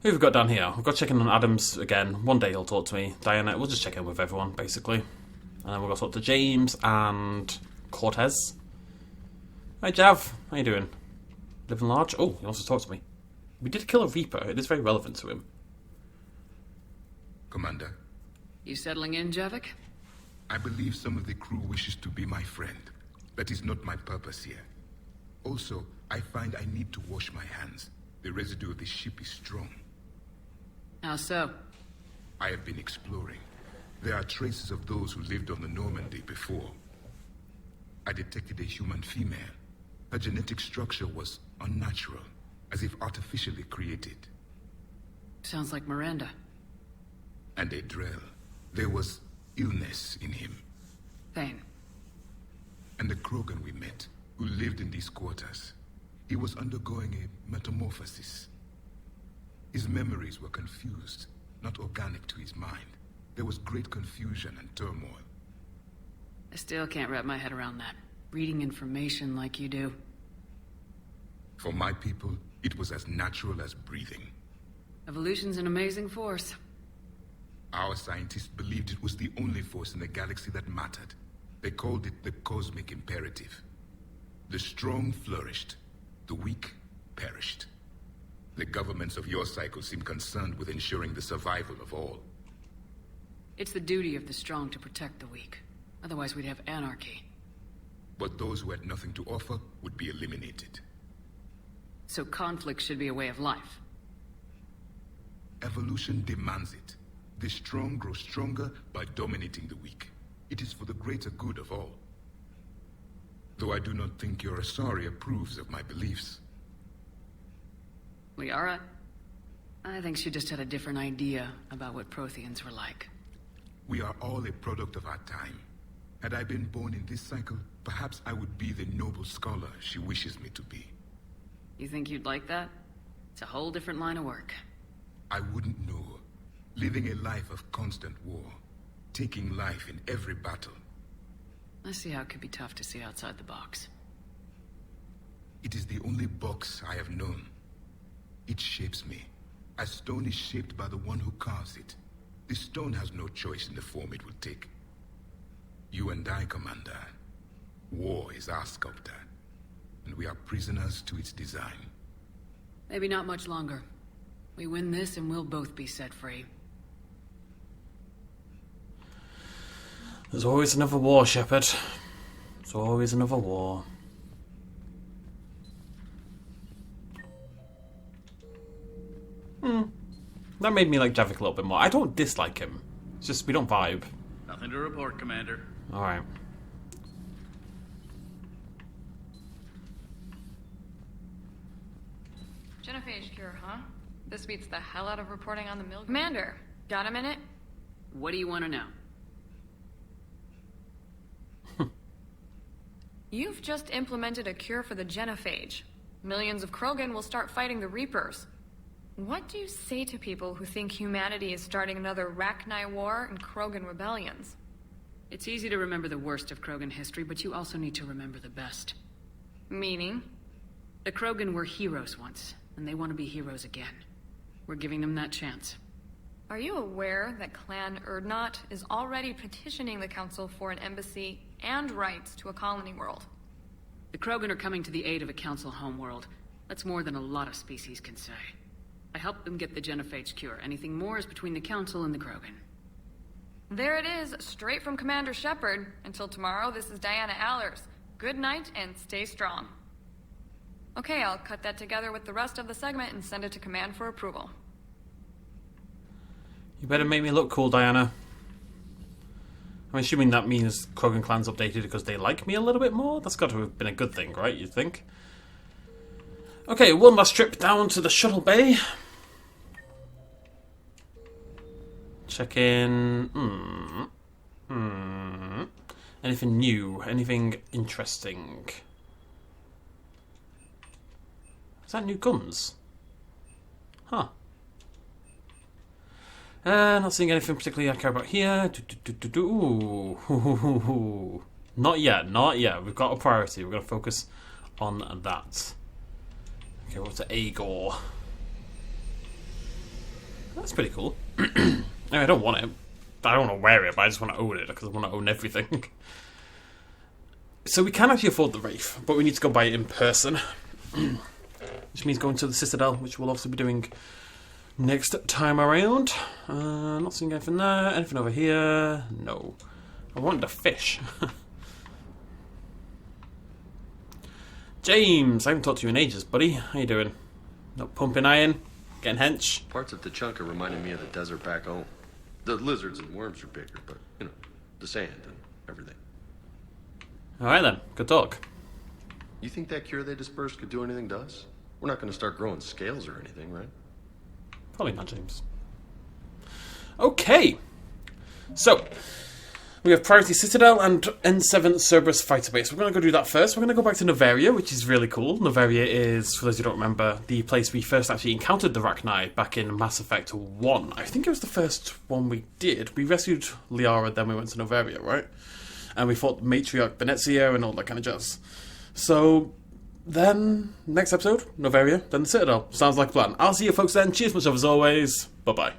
Who have we got down here? We've got checking on Adams again. One day he'll talk to me. Diana, we'll just check in with everyone, basically. And then we'll go talk to James and Cortez. Hi, Jav. How you doing? Living large? Oh, he wants to talk to me. We did kill a Reaper. It is very relevant to him. Commander. You settling in, Javik? I believe some of the crew wishes to be my friend. That is not my purpose here. Also, I find I need to wash my hands. The residue of the ship is strong. How so? I have been exploring. There are traces of those who lived on the Normandy before. I detected a human female. Her genetic structure was unnatural, as if artificially created. Sounds like Miranda. And a Drell. There was illness in him. Thane. And the Krogan we met, who lived in these quarters. He was undergoing a metamorphosis. His memories were confused, not organic to his mind. There was great confusion and turmoil. I still can't wrap my head around that. Reading information like you do. For my people, it was as natural as breathing. Evolution's an amazing force. Our scientists believed it was the only force in the galaxy that mattered. They called it the cosmic imperative. The strong flourished, the weak perished. The governments of your cycle seem concerned with ensuring the survival of all. It's the duty of the strong to protect the weak. Otherwise we'd have anarchy. But those who had nothing to offer would be eliminated. So conflict should be a way of life. Evolution demands it. The strong grow stronger by dominating the weak. It is for the greater good of all. Though I do not think your Asari approves of my beliefs. Liara? I think she just had a different idea about what Protheans were like. We are all a product of our time. Had I been born in this cycle, perhaps I would be the noble scholar she wishes me to be. You think you'd like that? It's a whole different line of work. I wouldn't know. Living a life of constant war. Taking life in every battle. I see how it could be tough to see outside the box. It is the only box I have known. It shapes me, as stone is shaped by the one who carves it. The stone has no choice in the form it will take. You and I, Commander. War is our sculptor, and we are prisoners to its design. Maybe not much longer. We win this and we'll both be set free. There's always another war, Shepherd. There's always another war. That made me like Javik a little bit more. I don't dislike him. It's just we don't vibe. Nothing to report, Commander. Alright. Genophage cure, huh? This beats the hell out of reporting on the mill. Commander, got a minute? What do you want to know? You've just implemented a cure for the genophage. Millions of Krogan will start fighting the Reapers. What do you say to people who think humanity is starting another Rachni war and Krogan rebellions? It's easy to remember the worst of Krogan history, but you also need to remember the best. Meaning? The Krogan were heroes once, and they want to be heroes again. We're giving them that chance. Are you aware that Clan Urdnot is already petitioning the Council for an embassy and rights to a colony world? The Krogan are coming to the aid of a Council homeworld. That's more than a lot of species can say. I helped them get the genophage cure. Anything more is between the Council and the Krogan. There it is, straight from Commander Shephard. Until tomorrow, this is Diana Allers. Good night and stay strong. Okay, I'll cut that together with the rest of the segment and send it to Command for approval. You better make me look cool, Diana. I'm assuming that means Krogan Clan's updated because they like me a little bit more? That's got to have been a good thing, right? You'd think? Okay, one last trip down to the shuttle bay. Check in. Anything new? Anything interesting? Is that new guns? Huh. Not seeing anything particularly I care about here. Ooh. Not yet, not yet. We've got a priority. We're going to focus on that. Okay, what's to Agor? That's pretty cool. I don't want it. I don't want to wear it, but I just want to own it because I want to own everything. So we can actually afford the Wraith, but we need to go buy it in person. Which means going to the Citadel, which we'll obviously be doing next time around. Not seeing anything there. Anything over here? No. I wanted a fish. James, I haven't talked to you in ages, buddy. How you doing? Not pumping iron? Getting hench? Parts of Tuchanka reminded me of the desert back home. The lizards and worms are bigger, but, you know, the sand and everything. Alright then, good talk. You think that cure they dispersed could do anything to us? We're not going to start growing scales or anything, right? Probably not, James. Okay. So, we have Priority Citadel and N7 Cerberus Fighter Base. We're going to go do that first. We're going to go back to Noveria, which is really cool. Noveria is, for those who don't remember, the place we first actually encountered the Rachni back in Mass Effect 1. I think it was the first one we did. We rescued Liara, then we went to Noveria, right? And we fought Matriarch Venezia and all that kind of jazz. So, then, next episode, Noveria, then the Citadel. Sounds like a plan. I'll see you folks then. Cheers much love as always. Bye-bye.